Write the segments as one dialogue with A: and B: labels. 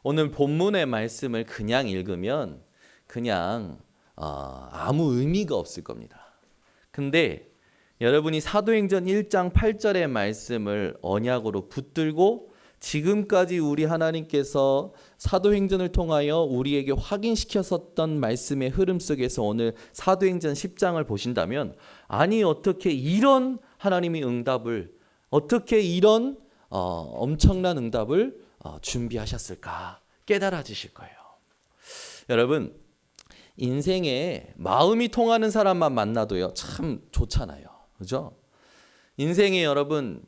A: 오늘 본문의 말씀을 그냥 읽으면 그냥 아무 의미가 없을 겁니다. 근데 여러분이 사도행전 1장 8절의 말씀을 언약으로 붙들고 지금까지 우리 하나님께서 사도행전을 통하여 우리에게 확인시켰었던 말씀의 흐름 속에서 오늘 사도행전 10장을 보신다면, 아니 어떻게 이런 하나님의 응답을, 어떻게 이런 엄청난 응답을 준비하셨을까 깨달아지실 거예요. 여러분, 인생에 마음이 통하는 사람만 만나도요 참 좋잖아요. 그죠? 인생에 여러분은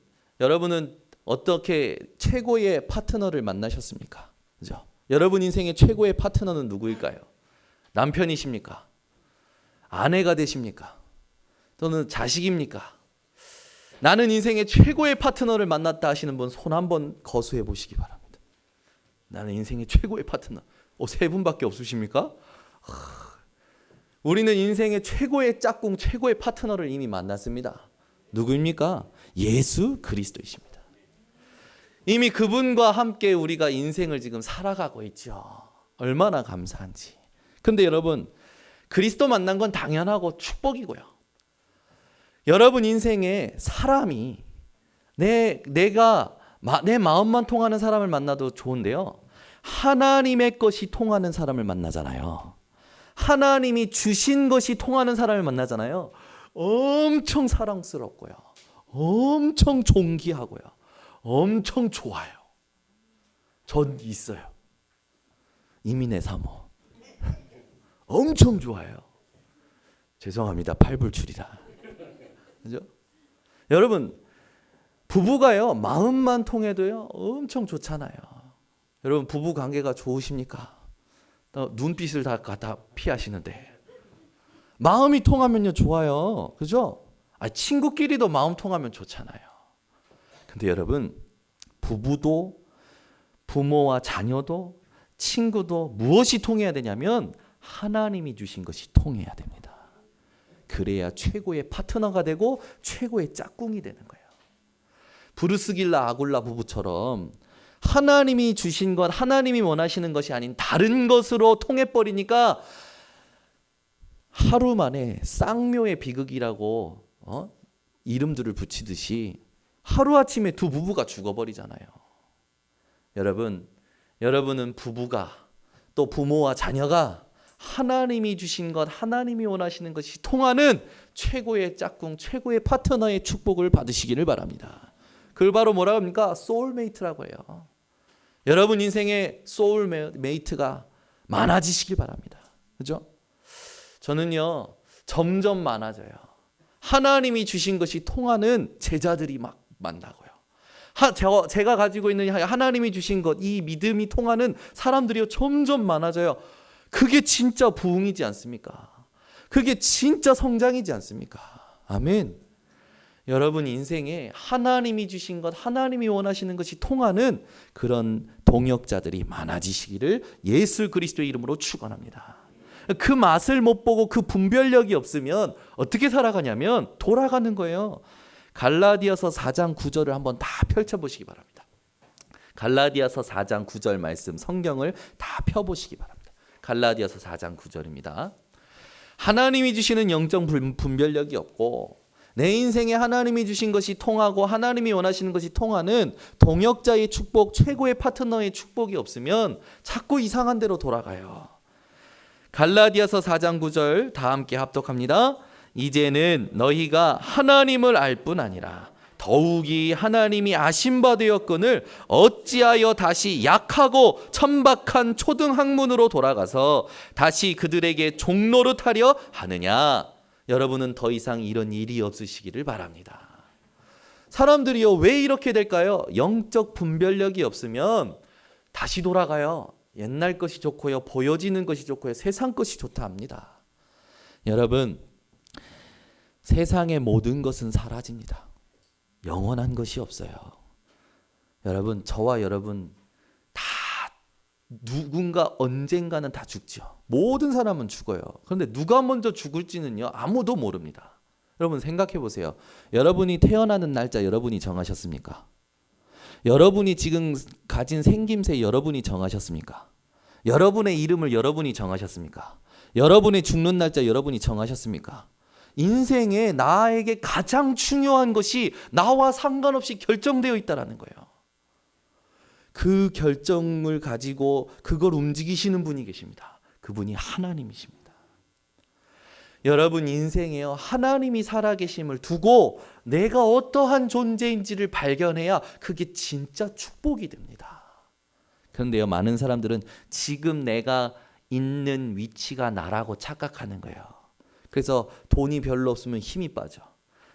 A: 어떻게 최고의 파트너를 만나셨습니까? 그죠? 여러분 인생의 최고의 파트너는 누구일까요? 남편이십니까? 아내가 되십니까? 또는 자식입니까? 나는 인생의 최고의 파트너를 만났다 하시는 분 손 한번 거수해 보시기 바랍니다. 나는 인생의 최고의 파트너. 세 분밖에 없으십니까? 우리는 인생의 최고의 짝꿍, 최고의 파트너를 이미 만났습니다. 누구입니까? 예수 그리스도이십니다. 이미 그분과 함께 우리가 인생을 지금 살아가고 있죠. 얼마나 감사한지. 근데 여러분, 그리스도 만난 건 당연하고 축복이고요. 여러분 인생에 사람이 내 마음만 통하는 사람을 만나도 좋은데요, 하나님의 것이 통하는 사람을 만나잖아요. 하나님이 주신 것이 통하는 사람을 만나잖아요. 엄청 사랑스럽고요, 엄청 존귀하고요, 엄청 좋아요. 전 있어요. 이민의 사모 엄청 좋아요. 죄송합니다. 팔불출이라. 그죠? 여러분, 부부가요 마음만 통해도요 엄청 좋잖아요. 여러분, 부부 관계가 좋으십니까? 눈빛을 다 피하시는데 마음이 통하면요 좋아요. 그죠? 친구끼리도 마음 통하면 좋잖아요. 근데 여러분, 부부도 부모와 자녀도 친구도 무엇이 통해야 되냐면 하나님이 주신 것이 통해야 됩니다. 그래야 최고의 파트너가 되고 최고의 짝꿍이 되는 거예요. 브루스길라 아굴라 부부처럼 하나님이 주신 것, 하나님이 원하시는 것이 아닌 다른 것으로 통해버리니까 하루 만에 쌍묘의 비극이라고 이름들을 붙이듯이 하루아침에 두 부부가 죽어버리잖아요. 여러분은 부부가 또 부모와 자녀가 하나님이 주신 것, 하나님이 원하시는 것이 통하는 최고의 짝꿍, 최고의 파트너의 축복을 받으시기를 바랍니다. 그걸 바로 뭐라고 합니까? 소울메이트라고 해요. 여러분 인생에 소울메이트가 많아지시길 바랍니다. 그죠? 저는요 점점 많아져요. 하나님이 주신 것이 통하는 제자들이 막 만나고요. 제가 가지고 있는 하나님이 주신 것, 이 믿음이 통하는 사람들이 점점 많아져요. 그게 진짜 부흥이지 않습니까? 그게 진짜 성장이지 않습니까? 아멘. 여러분 인생에 하나님이 주신 것, 하나님이 원하시는 것이 통하는 그런 동역자들이 많아지시기를 예수 그리스도의 이름으로 축원합니다. 그 맛을 못 보고 그 분별력이 없으면 어떻게 살아가냐면 돌아가는 거예요. 갈라디아서 4장 9절을 한번 다 펼쳐보시기 바랍니다. 갈라디아서 4장 9절 말씀 성경을 다 펴보시기 바랍니다. 갈라디아서 4장 9절입니다. 하나님이 주시는 영적 분별력이 없고 내 인생에 하나님이 주신 것이 통하고 하나님이 원하시는 것이 통하는 동역자의 축복, 최고의 파트너의 축복이 없으면 자꾸 이상한 데로 돌아가요. 갈라디아서 4장 9절 다 함께 합독합니다. 이제는 너희가 하나님을 알 뿐 아니라 더욱이 하나님이 아신 바 되었거늘 어찌하여 다시 약하고 천박한 초등학문으로 돌아가서 다시 그들에게 종노릇하려 하느냐. 여러분은 더 이상 이런 일이 없으시기를 바랍니다. 사람들이요 왜 이렇게 될까요? 영적 분별력이 없으면 다시 돌아가요. 옛날 것이 좋고요, 보여지는 것이 좋고요, 세상 것이 좋다 합니다. 여러분, 세상의 모든 것은 사라집니다. 영원한 것이 없어요. 여러분, 저와 여러분 다 누군가 언젠가는 다 죽죠. 모든 사람은 죽어요. 그런데 누가 먼저 죽을지는요 아무도 모릅니다. 여러분 생각해 보세요. 여러분이 태어나는 날짜 여러분이 정하셨습니까? 여러분이 지금 가진 생김새 여러분이 정하셨습니까? 여러분의 이름을 여러분이 정하셨습니까? 여러분의 죽는 날짜 여러분이 정하셨습니까? 인생에 나에게 가장 중요한 것이 나와 상관없이 결정되어 있다는 거예요. 그 결정을 가지고 그걸 움직이시는 분이 계십니다. 그분이 하나님이십니다. 여러분 인생에요, 하나님이 살아계심을 두고 내가 어떠한 존재인지를 발견해야 그게 진짜 축복이 됩니다. 그런데요, 많은 사람들은 지금 내가 있는 위치가 나라고 착각하는 거예요. 그래서 돈이 별로 없으면 힘이 빠져.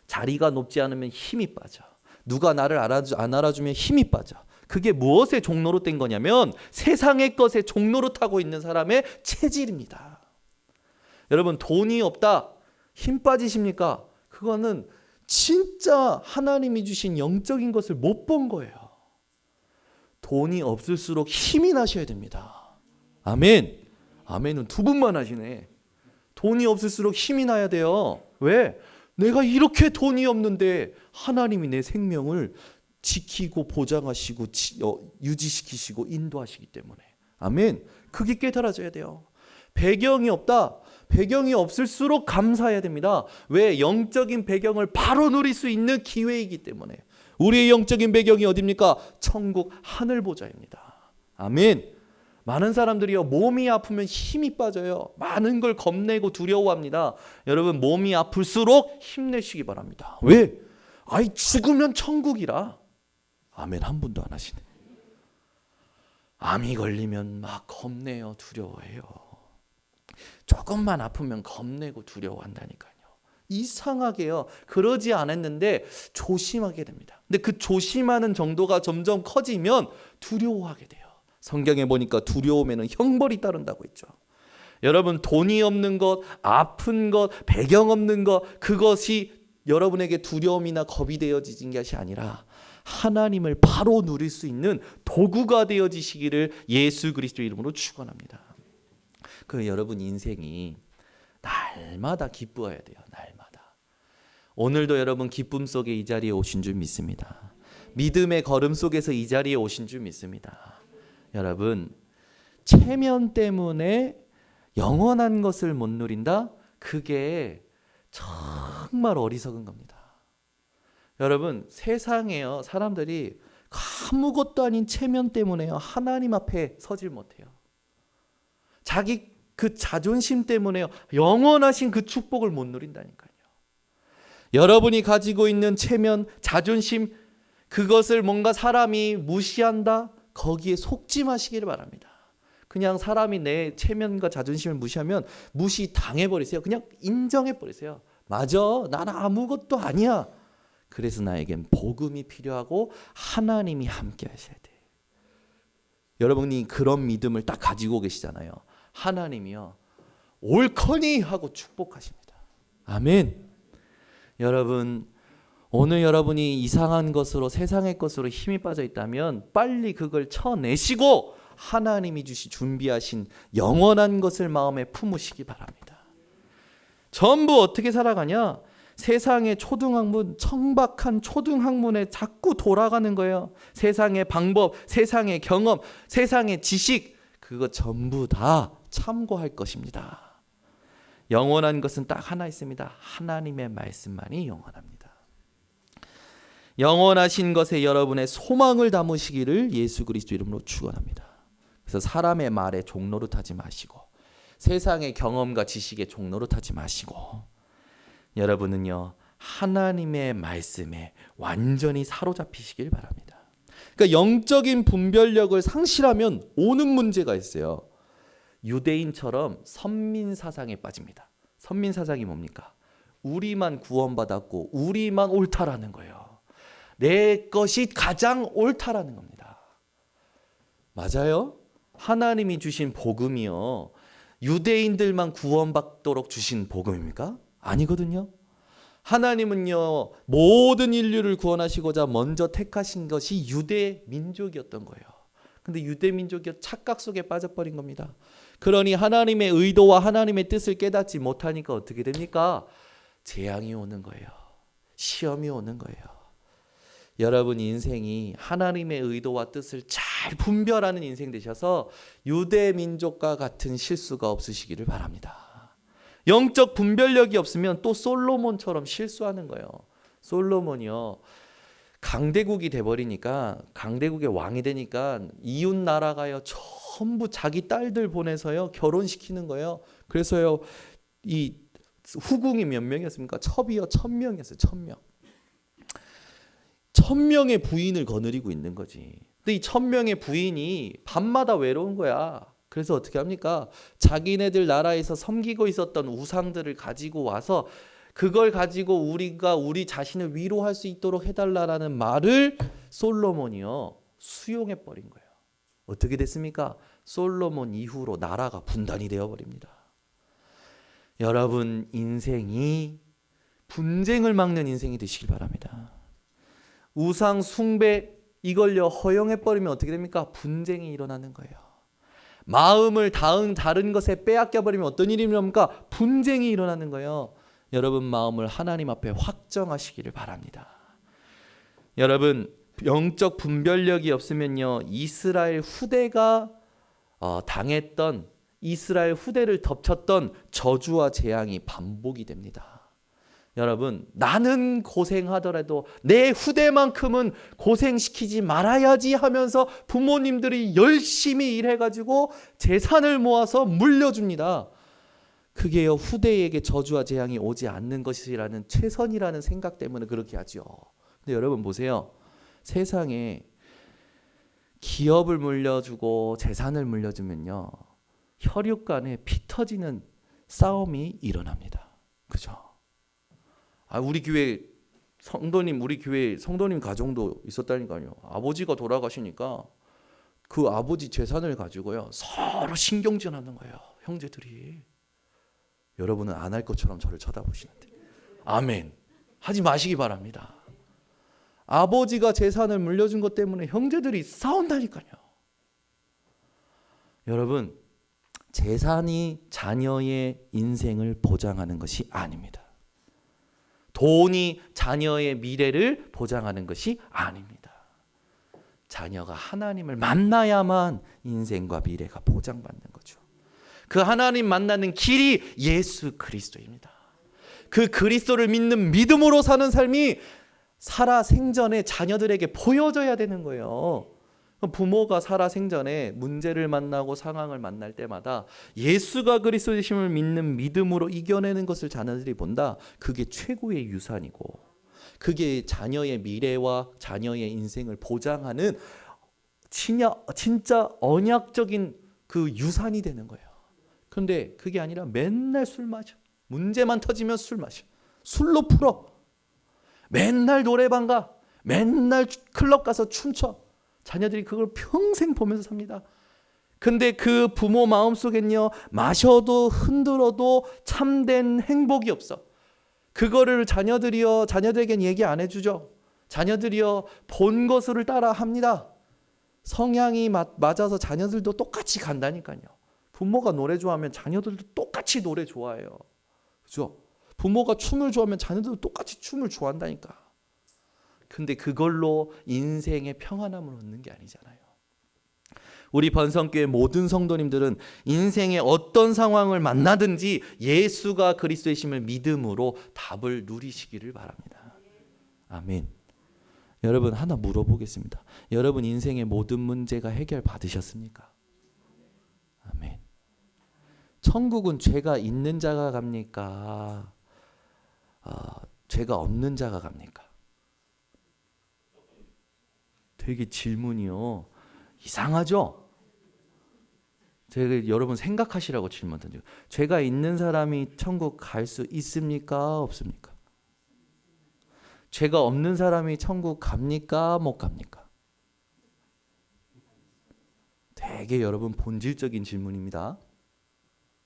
A: 자리가 높지 않으면 힘이 빠져. 누가 나를 안 알아주면 힘이 빠져. 그게 무엇의 종로로 된 거냐면 세상의 것에 종로로 타고 있는 사람의 체질입니다. 여러분 돈이 없다, 힘 빠지십니까? 그거는 진짜 하나님이 주신 영적인 것을 못 본 거예요. 돈이 없을수록 힘이 나셔야 됩니다. 아멘. 아멘은 두 분만 하시네. 돈이 없을수록 힘이 나야 돼요. 왜? 내가 이렇게 돈이 없는데 하나님이 내 생명을 지키고 보장하시고 유지시키시고 인도하시기 때문에. 아멘. 그게 깨달아져야 돼요. 배경이 없다. 배경이 없을수록 감사해야 됩니다. 왜? 영적인 배경을 바로 누릴 수 있는 기회이기 때문에. 우리의 영적인 배경이 어디입니까? 천국 하늘 보좌입니다. 아멘. 많은 사람들이요, 몸이 아프면 힘이 빠져요. 많은 걸 겁내고 두려워합니다. 여러분 몸이 아플수록 힘내시기 바랍니다. 왜? 아이 죽으면 천국이라. 아멘 한 분도 안 하시네. 암이 걸리면 막 겁내요. 두려워해요. 조금만 아프면 겁내고 두려워한다니까요. 이상하게요. 그러지 않았는데 조심하게 됩니다. 근데 그 조심하는 정도가 점점 커지면 두려워하게 돼요. 성경에 보니까 두려움에는 형벌이 따른다고 했죠. 여러분 돈이 없는 것, 아픈 것, 배경 없는 것, 그것이 여러분에게 두려움이나 겁이 되어지는 것이 아니라 하나님을 바로 누릴 수 있는 도구가 되어지시기를 예수 그리스도 이름으로 축원합니다. 그 여러분 인생이 날마다 기뻐해야 돼요. 날마다. 오늘도 여러분 기쁨 속에 이 자리에 오신 줄 믿습니다. 믿음의 걸음 속에서 이 자리에 오신 줄 믿습니다. 여러분 체면 때문에 영원한 것을 못 누린다? 그게 정말 어리석은 겁니다. 여러분 세상에요, 사람들이 아무것도 아닌 체면 때문에요, 하나님 앞에 서질 못해요. 자기 그 자존심 때문에요, 영원하신 그 축복을 못 누린다니까요. 여러분이 가지고 있는 체면, 자존심, 그것을 뭔가 사람이 무시한다? 거기에 속지 마시기를 바랍니다. 그냥 사람이 내 체면과 자존심을 무시하면 무시 당해버리세요. 그냥 인정해버리세요. 맞아, 나는 아무것도 아니야. 그래서 나에겐 복음이 필요하고 하나님이 함께 하셔야 돼. 여러분이 그런 믿음을 딱 가지고 계시잖아요. 하나님이요, 옳거니 하고 축복하십니다. 아멘. 여러분 오늘 여러분이 이상한 것으로, 세상의 것으로 힘이 빠져 있다면 빨리 그걸 쳐내시고 하나님이 준비하신 영원한 것을 마음에 품으시기 바랍니다. 전부 어떻게 살아가냐? 세상의 초등학문, 청박한 초등학문에 자꾸 돌아가는 거예요. 세상의 방법, 세상의 경험, 세상의 지식, 그거 전부 다 참고할 것입니다. 영원한 것은 딱 하나 있습니다. 하나님의 말씀만이 영원합니다. 영원하신 것에 여러분의 소망을 담으시기를 예수 그리스도 이름으로 축원합니다. 그래서 사람의 말에 종로로 타지 마시고 세상의 경험과 지식에 종로로 타지 마시고 여러분은요 하나님의 말씀에 완전히 사로잡히시길 바랍니다. 그러니까 영적인 분별력을 상실하면 오는 문제가 있어요. 유대인처럼 선민사상에 빠집니다. 선민사상이 뭡니까? 우리만 구원받았고 우리만 옳다라는 거예요. 내 것이 가장 옳다라는 겁니다. 맞아요? 하나님이 주신 복음이요, 유대인들만 구원받도록 주신 복음입니까? 아니거든요. 하나님은요 모든 인류를 구원하시고자 먼저 택하신 것이 유대 민족이었던 거예요. 근데 유대 민족이 착각 속에 빠져버린 겁니다. 그러니 하나님의 의도와 하나님의 뜻을 깨닫지 못하니까 어떻게 됩니까? 재앙이 오는 거예요. 시험이 오는 거예요. 여러분 인생이 하나님의 의도와 뜻을 잘 분별하는 인생 되셔서 유대 민족과 같은 실수가 없으시기를 바랍니다. 영적 분별력이 없으면 또 솔로몬처럼 실수하는 거예요. 솔로몬이요, 강대국이 돼버리니까, 강대국의 왕이 되니까 이웃 나라가요 전부 자기 딸들 보내서요 결혼시키는 거예요. 그래서요 이 후궁이 몇 명이었습니까? 첩이요 1000명이었어요. 1000명. 1000명의 부인을 거느리고 있는 거지. 근데 이 1000명의 부인이 밤마다 외로운 거야. 그래서 어떻게 합니까? 자기네들 나라에서 섬기고 있었던 우상들을 가지고 와서 그걸 가지고 우리가 우리 자신을 위로할 수 있도록 해달라는 말을 솔로몬이요 수용해 버린 거예요. 어떻게 됐습니까? 솔로몬 이후로 나라가 분단이 되어버립니다. 여러분 인생이 분쟁을 막는 인생이 되시길 바랍니다. 우상 숭배 이걸요 허용해버리면 어떻게 됩니까? 분쟁이 일어나는 거예요. 마음을 다른 것에 빼앗겨버리면 어떤 일이 일어납니까? 분쟁이 일어나는 거예요. 여러분 마음을 하나님 앞에 확정하시기를 바랍니다. 여러분 영적 분별력이 없으면요 이스라엘 후대가 당했던, 이스라엘 후대를 덮쳤던 저주와 재앙이 반복이 됩니다. 여러분 나는 고생하더라도 내 후대만큼은 고생시키지 말아야지 하면서 부모님들이 열심히 일해가지고 재산을 모아서 물려줍니다. 그게요 후대에게 저주와 재앙이 오지 않는 것이라는 최선이라는 생각 때문에 그렇게 하죠. 근데 여러분 보세요. 세상에 기업을 물려주고 재산을 물려주면요 혈육 간에 피 터지는 싸움이 일어납니다. 그죠? 우리 교회 성도님 가정도 있었다니까요. 아버지가 돌아가시니까 그 아버지 재산을 가지고요 서로 신경전하는 거예요. 형제들이. 여러분은 안 할 것처럼 저를 쳐다보시는데 아멘 하지 마시기 바랍니다. 아버지가 재산을 물려준 것 때문에 형제들이 싸운다니까요. 여러분 재산이 자녀의 인생을 보장하는 것이 아닙니다. 돈이 자녀의 미래를 보장하는 것이 아닙니다. 자녀가 하나님을 만나야만 인생과 미래가 보장받는 거죠. 그 하나님 만나는 길이 예수 그리스도입니다. 그 그리스도를 믿는 믿음으로 사는 삶이 살아 생전에 자녀들에게 보여져야 되는 거예요. 부모가 살아 생전에 문제를 만나고 상황을 만날 때마다 예수가 그리스도이심을 믿는 믿음으로 이겨내는 것을 자녀들이 본다. 그게 최고의 유산이고 그게 자녀의 미래와 자녀의 인생을 보장하는 진짜 언약적인 그 유산이 되는 거예요. 그런데 그게 아니라 맨날 술 마셔. 문제만 터지면 술 마셔. 술로 풀어. 맨날 노래방 가. 맨날 클럽 가서 춤춰. 자녀들이 그걸 평생 보면서 삽니다. 근데 그 부모 마음속엔요 마셔도 흔들어도 참된 행복이 없어. 그거를 자녀들에겐 얘기 안 해주죠. 자녀들이요 본 것을 따라 합니다. 성향이 맞아서 자녀들도 똑같이 간다니까요. 부모가 노래 좋아하면 자녀들도 똑같이 노래 좋아해요. 그죠? 부모가 춤을 좋아하면 자녀들도 똑같이 춤을 좋아한다니까. 근데 그걸로 인생의 평안함을 얻는 게 아니잖아요. 우리 번성교회 모든 성도님들은 인생의 어떤 상황을 만나든지 예수가 그리스도이심을 믿음으로 답을 누리시기를 바랍니다. 아멘. 여러분 하나 물어보겠습니다. 여러분 인생의 모든 문제가 해결받으셨습니까? 아멘. 천국은 죄가 있는 자가 갑니까? 죄가 없는 자가 갑니까? 되게 질문이요 이상하죠? 제가 여러분 생각하시라고 질문 던져요. 죄가 있는 사람이 천국 갈 수 있습니까? 없습니까? 죄가 없는 사람이 천국 갑니까? 못 갑니까? 되게 여러분 본질적인 질문입니다.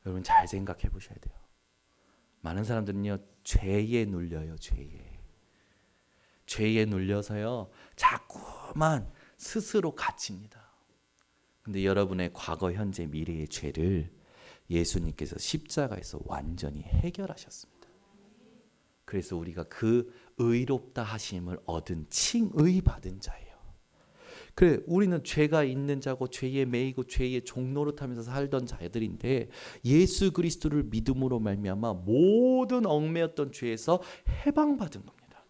A: 여러분 잘 생각해 보셔야 돼요. 많은 사람들은요 죄에 눌려요. 죄에 눌려서요 자꾸만 스스로 갇힙니다. 근데 여러분의 과거, 현재, 미래의 죄를 예수님께서 십자가에서 완전히 해결하셨습니다. 그래서 우리가 그 의롭다 하심을 얻은 칭의 받은 자예요. 그래, 우리는 죄가 있는 자고 죄에 매이고 죄의 종노릇하면서 살던 자들인데 예수 그리스도를 믿음으로 말미암아 모든 얽매였던 죄에서 해방받은 겁니다.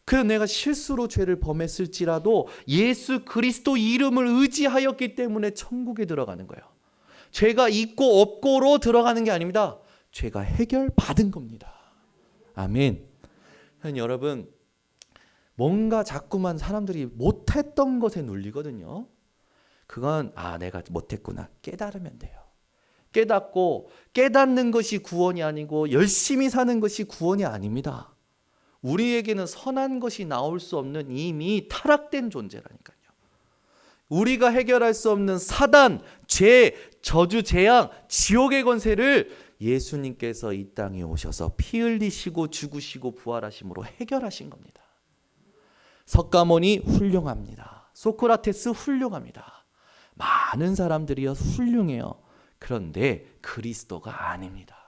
A: 그래서 내가 실수로 죄를 범했을지라도 예수 그리스도 이름을 의지하였기 때문에 천국에 들어가는 거예요. 죄가 있고 없고로 들어가는 게 아닙니다. 죄가 해결받은 겁니다. 아멘. 여러분, 뭔가 자꾸만 사람들이 못했던 것에 눌리거든요. 그건 내가 못했구나 깨달으면 돼요. 깨닫고 깨닫는 것이 구원이 아니고 열심히 사는 것이 구원이 아닙니다. 우리에게는 선한 것이 나올 수 없는 이미 타락된 존재라니까요. 우리가 해결할 수 없는 사단, 죄, 저주, 재앙, 지옥의 권세를 예수님께서 이 땅에 오셔서 피 흘리시고 죽으시고 부활하심으로 해결하신 겁니다. 석가모니 훌륭합니다. 소크라테스 훌륭합니다. 많은 사람들이요 훌륭해요. 그런데 그리스도가 아닙니다.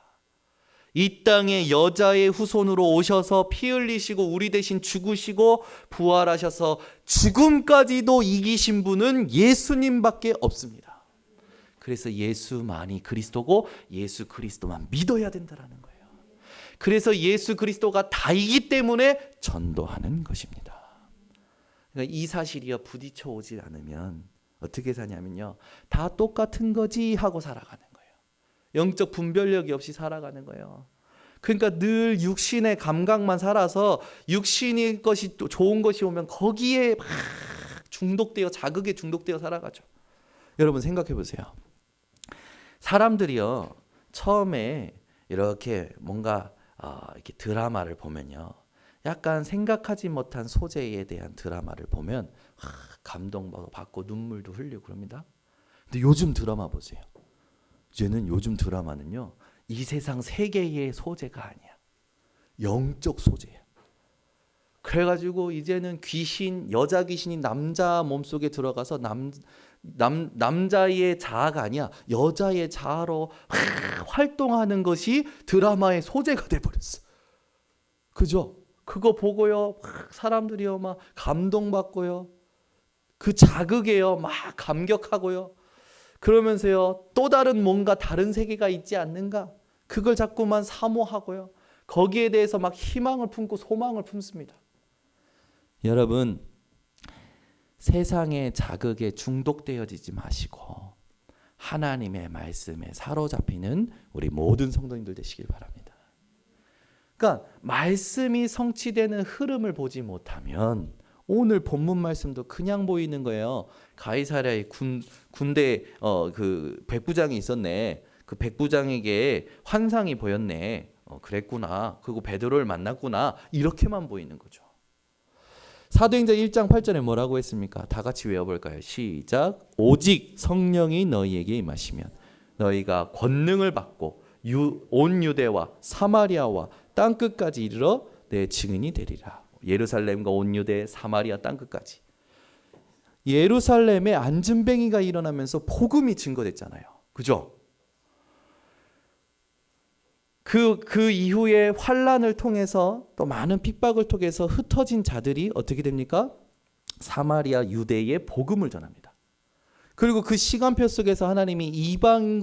A: 이 땅에 여자의 후손으로 오셔서 피 흘리시고 우리 대신 죽으시고 부활하셔서 죽음까지도 이기신 분은 예수님밖에 없습니다. 그래서 예수만이 그리스도고 예수 그리스도만 믿어야 된다는 거예요. 그래서 예수 그리스도가 다이기 때문에 전도하는 것입니다. 그러니까 이 사실이요 부딪혀 오지 않으면 어떻게 사냐면요, 다 똑같은 거지 하고 살아가는 거예요. 영적 분별력이 없이 살아가는 거예요. 그러니까 늘 육신의 감각만 살아서 육신의 것이 또 좋은 것이 오면 거기에 막 중독되어 자극에 중독되어 살아가죠. 여러분 생각해 보세요. 사람들이요 처음에 이렇게 뭔가 이렇게 드라마를 보면요, 약간 생각하지 못한 소재에 대한 드라마를 보면 감동받고 눈물도 흘리고 그럽니다. 근데 요즘 드라마 보세요. 이제는 요즘 드라마는요 이 세상 세계의 소재가 아니야. 영적 소재야. 그래가지고 이제는 귀신, 여자 귀신이 남자 몸속에 들어가서 남자의 자아가 아니야 여자의 자아로 활동하는 것이 드라마의 소재가 돼버렸어. 그죠? 그거 보고요 사람들이요 막 감동받고요 그 자극에요 막 감격하고요. 그러면서요 또 다른 뭔가 다른 세계가 있지 않는가 그걸 자꾸만 사모하고요 거기에 대해서 막 희망을 품고 소망을 품습니다. 여러분 세상의 자극에 중독되어지지 마시고 하나님의 말씀에 사로잡히는 우리 모든 성도님들 되시길 바랍니다. 그러니까 말씀이 성취되는 흐름을 보지 못하면 오늘 본문 말씀도 그냥 보이는 거예요. 가이사랴의 군대 그 백부장이 있었네. 그 백부장에게 환상이 보였네. 그랬구나. 그리고 베드로를 만났구나. 이렇게만 보이는 거죠. 사도행전 1장 8절에 뭐라고 했습니까? 다 같이 외워볼까요? 시작. 오직 성령이 너희에게 임하시면 너희가 권능을 받고 온 유대와 사마리아와 땅끝까지 이르러 내 증인이 되리라. 예루살렘과 온 유대 사마리아 땅끝까지. 예루살렘에 안진뱅이가 일어나면서 복음이 증거됐잖아요. 그죠? 그 이후에 환란을 통해서 또 많은 핍박을 통해서 흩어진 자들이 어떻게 됩니까? 사마리아 유대에 복음을 전합니다. 그리고 그 시간표 속에서 하나님이 이방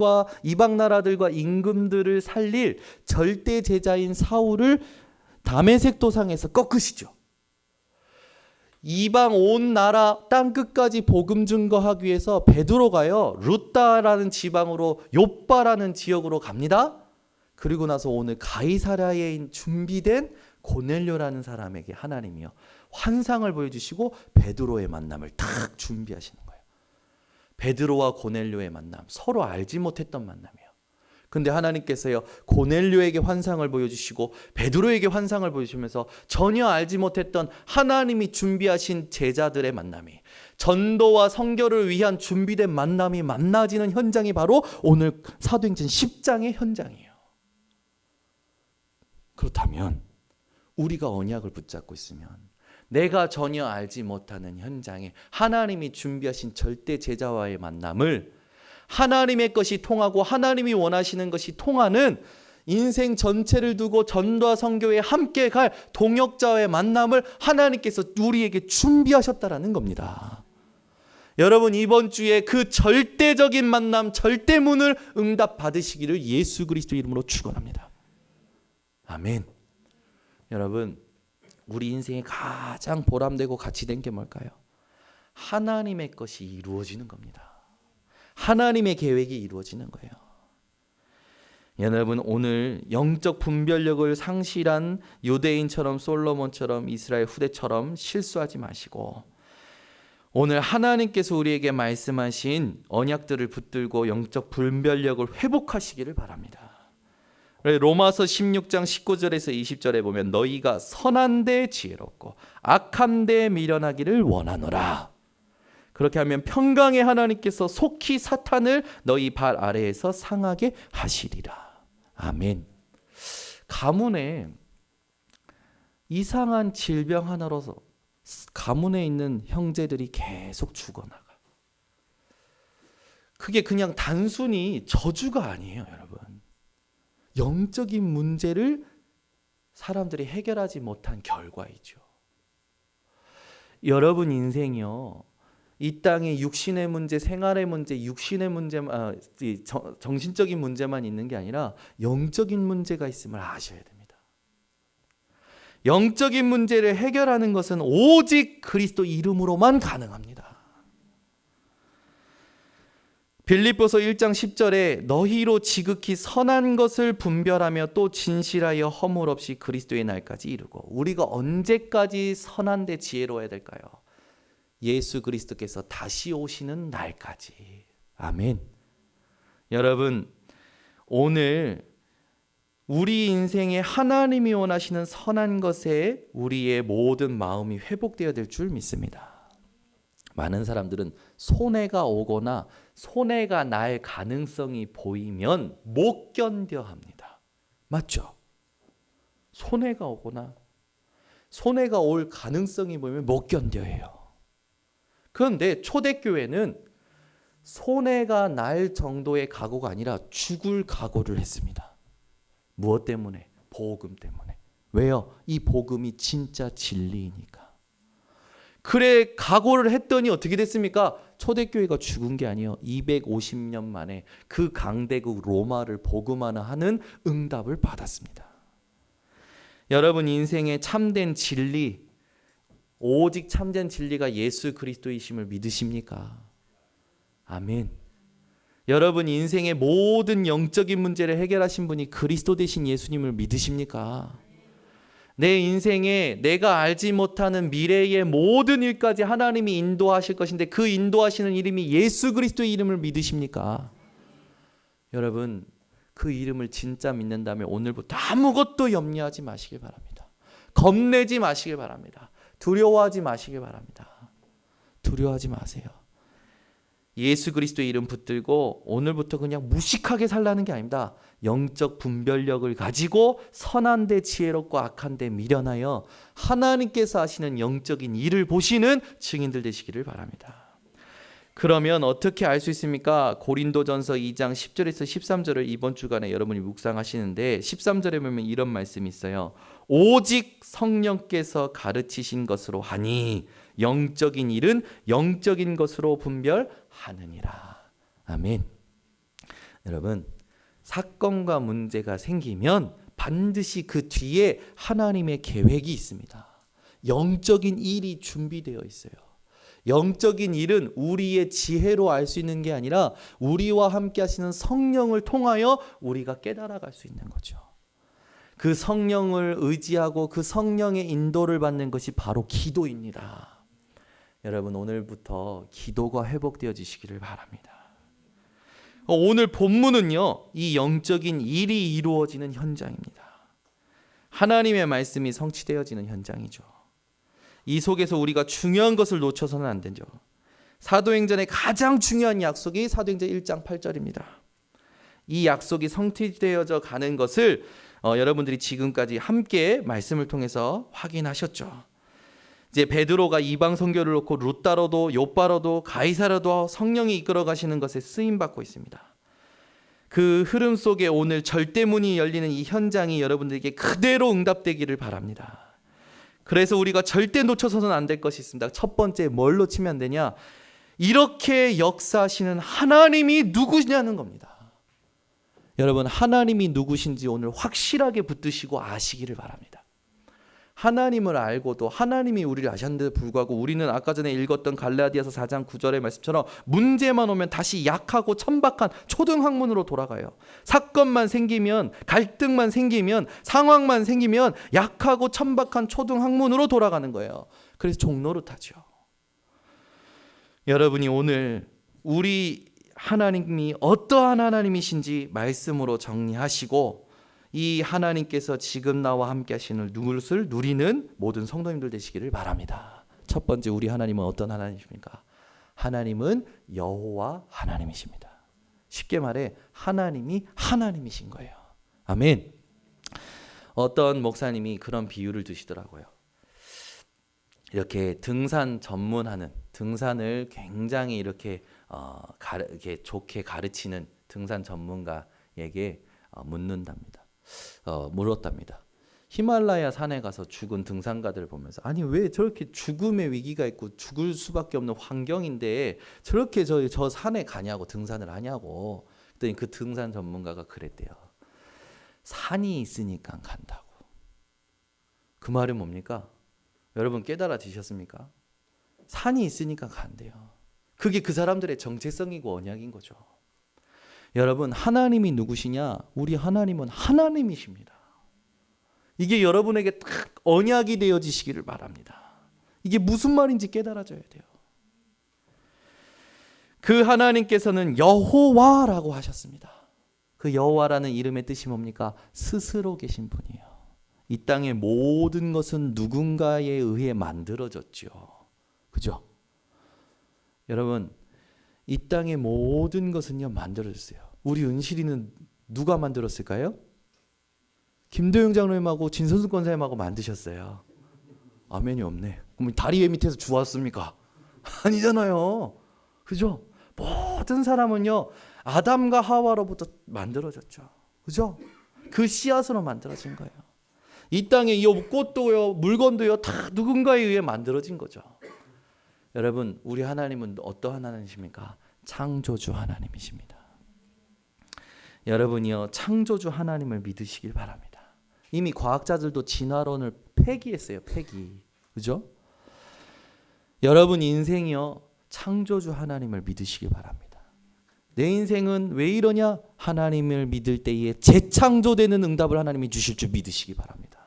A: 나라들과 임금들을 살릴 절대 제자인 사울을 다메섹 도상에서 꺾으시죠. 이방 온 나라 땅끝까지 복음 증거하기 위해서 베드로가요 루다라는 지방으로 욥바라는 지역으로 갑니다. 그리고 나서 오늘 가이사랴에 준비된 고넬료라는 사람에게 하나님이요 환상을 보여주시고 베드로의 만남을 탁 준비하시는 거예요. 베드로와 고넬료의 만남, 서로 알지 못했던 만남이에요. 근데 하나님께서요 고넬료에게 환상을 보여주시고 베드로에게 환상을 보여주시면서 전혀 알지 못했던 하나님이 준비하신 제자들의 만남이, 전도와 선교를 위한 준비된 만남이 만나지는 현장이 바로 오늘 사도행전 10장의 현장이에요. 그렇다면 우리가 언약을 붙잡고 있으면 내가 전혀 알지 못하는 현장에 하나님이 준비하신 절대 제자와의 만남을, 하나님의 것이 통하고 하나님이 원하시는 것이 통하는 인생 전체를 두고 전도와 선교에 함께 갈 동역자와의 만남을 하나님께서 우리에게 준비하셨다라는 겁니다. 여러분, 이번 주에 그 절대적인 만남, 절대문을 응답받으시기를 예수 그리스도 이름으로 축원합니다. 아멘. 여러분, 우리 인생에 가장 보람되고 가치된 게 뭘까요? 하나님의 것이 이루어지는 겁니다. 하나님의 계획이 이루어지는 거예요. 여러분, 오늘 영적 분별력을 상실한 유대인처럼 솔로몬처럼 이스라엘 후대처럼 실수하지 마시고 오늘 하나님께서 우리에게 말씀하신 언약들을 붙들고 영적 분별력을 회복하시기를 바랍니다. 로마서 16장 19절에서 20절에 보면 너희가 선한 데 지혜롭고 악한 데 미련하기를 원하노라. 그렇게 하면 평강의 하나님께서 속히 사탄을 너희 발 아래에서 상하게 하시리라. 아멘. 가문에 이상한 질병 하나로서 가문에 있는 형제들이 계속 죽어나가. 그게 그냥 단순히 저주가 아니에요, 여러분. 영적인 문제를 사람들이 해결하지 못한 결과이죠. 여러분 인생이요, 이 땅에 육신의 문제, 생활의 문제, 육신의 문제만, 정신적인 문제만 있는 게 아니라 영적인 문제가 있음을 아셔야 됩니다. 영적인 문제를 해결하는 것은 오직 그리스도 이름으로만 가능합니다. 빌립보서 1장 10절에 너희로 지극히 선한 것을 분별하며 또 진실하여 허물 없이 그리스도의 날까지 이르고. 우리가 언제까지 선한 데 지혜로워야 될까요? 예수 그리스도께서 다시 오시는 날까지. 아멘. 여러분, 오늘 우리 인생에 하나님이 원하시는 선한 것에 우리의 모든 마음이 회복되어야 될 줄 믿습니다. 많은 사람들은 손해가 오거나 손해가 날 가능성이 보이면 못 견뎌 합니다. 맞죠? 손해가 오거나 손해가 올 가능성이 보이면 못 견뎌해요. 그런데 초대교회는 손해가 날 정도의 각오가 아니라 죽을 각오를 했습니다. 무엇 때문에? 복음 때문에. 왜요? 이 복음이 진짜 진리이니까. 그래, 각오를 했더니 어떻게 됐습니까? 초대교회가 죽은 게 아니에요. 250년 만에 그 강대국 로마를 복음화하는 응답을 받았습니다. 여러분 인생의 참된 진리, 오직 참된 진리가 예수 그리스도이심을 믿으십니까? 아멘. 여러분 인생의 모든 영적인 문제를 해결하신 분이 그리스도 되신 예수님을 믿으십니까? 내 인생에 내가 알지 못하는 미래의 모든 일까지 하나님이 인도하실 것인데 그 인도하시는 이름이 예수 그리스도의 이름을 믿으십니까? 여러분 그 이름을 진짜 믿는다면 오늘부터 아무것도 염려하지 마시길 바랍니다. 겁내지 마시길 바랍니다. 두려워하지 마시길 바랍니다. 두려워하지 마세요. 예수 그리스도의 이름 붙들고 오늘부터 그냥 무식하게 살라는 게 아닙니다. 영적 분별력을 가지고 선한 데 지혜롭고 악한 데 미련하여 하나님께서 하시는 영적인 일을 보시는 증인들 되시기를 바랍니다. 그러면 어떻게 알 수 있습니까? 고린도전서 2장 10절에서 13절을 이번 주간에 여러분이 묵상하시는데 13절에 보면 이런 말씀이 있어요. 오직 성령께서 가르치신 것으로 하니 영적인 일은 영적인 것으로 분별하느니라. 아멘. 여러분 사건과 문제가 생기면 반드시 그 뒤에 하나님의 계획이 있습니다. 영적인 일이 준비되어 있어요. 영적인 일은 우리의 지혜로 알 수 있는 게 아니라 우리와 함께 하시는 성령을 통하여 우리가 깨달아갈 수 있는 거죠. 그 성령을 의지하고 그 성령의 인도를 받는 것이 바로 기도입니다. 여러분 오늘부터 기도가 회복되어지시기를 바랍니다. 오늘 본문은요, 이 영적인 일이 이루어지는 현장입니다. 하나님의 말씀이 성취되어지는 현장이죠. 이 속에서 우리가 중요한 것을 놓쳐서는 안 되죠. 사도행전의 가장 중요한 약속이 사도행전 1장 8절입니다. 이 약속이 성취되어져 가는 것을 여러분들이 지금까지 함께 말씀을 통해서 확인하셨죠. 이제 베드로가 이방 선교를 놓고 룻다로도 요바로도 가이사라도 성령이 이끌어 가시는 것에 쓰임 받고 있습니다. 그 흐름 속에 오늘 절대문이 열리는 이 현장이 여러분들에게 그대로 응답되기를 바랍니다. 그래서 우리가 절대 놓쳐서는 안 될 것이 있습니다. 첫 번째, 뭘 놓치면 안 되냐? 이렇게 역사하시는 하나님이 누구냐는 겁니다. 여러분, 하나님이 누구신지 오늘 확실하게 붙드시고 아시기를 바랍니다. 하나님을 알고도 하나님이 우리를 아셨는데도 불구하고 우리는 아까 전에 읽었던 갈라디아서 4장 9절의 말씀처럼 문제만 오면 다시 약하고 천박한 초등학문으로 돌아가요. 사건만 생기면, 갈등만 생기면, 상황만 생기면 약하고 천박한 초등학문으로 돌아가는 거예요. 그래서 종노릇하죠. 여러분이 오늘 우리 하나님이 어떠한 하나님이신지 말씀으로 정리하시고 이 하나님께서 지금 나와 함께 하시는 것을 누리는 모든 성도님들 되시기를 바랍니다. 첫 번째, 우리 하나님은 어떤 하나님이십니까? 하나님은 여호와 하나님이십니다. 쉽게 말해 하나님이 하나님이신 거예요. 아멘. 어떤 목사님이 그런 비유를 두시더라고요. 이렇게 등산 전문하는, 등산을 굉장히 이렇게 좋게 가르치는 등산 전문가에게 물었답니다. 히말라야 산에 가서 죽은 등산가들을 보면서, 아니 왜 저렇게 죽음의 위기가 있고 죽을 수밖에 없는 환경인데 저렇게 저 산에 가냐고, 등산을 하냐고. 그랬더니 그 등산 전문가가 그랬대요. 산이 있으니까 간다고. 그 말은 뭡니까? 여러분 깨달아지셨습니까? 산이 있으니까 간대요. 그게 그 사람들의 정체성이고 언약인 거죠. 여러분, 하나님이 누구시냐? 우리 하나님은 하나님이십니다. 이게 여러분에게 딱 언약이 되어지시기를 바랍니다. 이게 무슨 말인지 깨달아져야 돼요. 그 하나님께서는 여호와라고 하셨습니다. 그 여호와라는 이름의 뜻이 뭡니까? 스스로 계신 분이에요. 이 땅의 모든 것은 누군가에 의해 만들어졌죠. 그죠? 여러분, 이 땅의 모든 것은요 만들어졌어요. 우리 은실이는 누가 만들었을까요? 김도영 장로님하고 진선수 권사님하고 만드셨어요. 아멘이 없네. 그럼 다리 밑에서 주웠습니까? 아니잖아요. 그죠? 모든 사람은요 아담과 하와로부터 만들어졌죠. 그죠? 그 씨앗으로 만들어진 거예요. 이 땅에 이 꽃도요, 물건도요, 다 누군가에 의해 만들어진 거죠. 여러분, 우리 하나님은 어떠한 하나님이십니까? 창조주 하나님이십니다. 여러분이요, 창조주 하나님을 믿으시길 바랍니다. 이미 과학자들도 진화론을 폐기했어요. 폐기. 그죠? 여러분 인생이요, 창조주 하나님을 믿으시길 바랍니다. 내 인생은 왜 이러냐? 하나님을 믿을 때에 재창조되는 응답을 하나님이 주실 줄 믿으시기 바랍니다.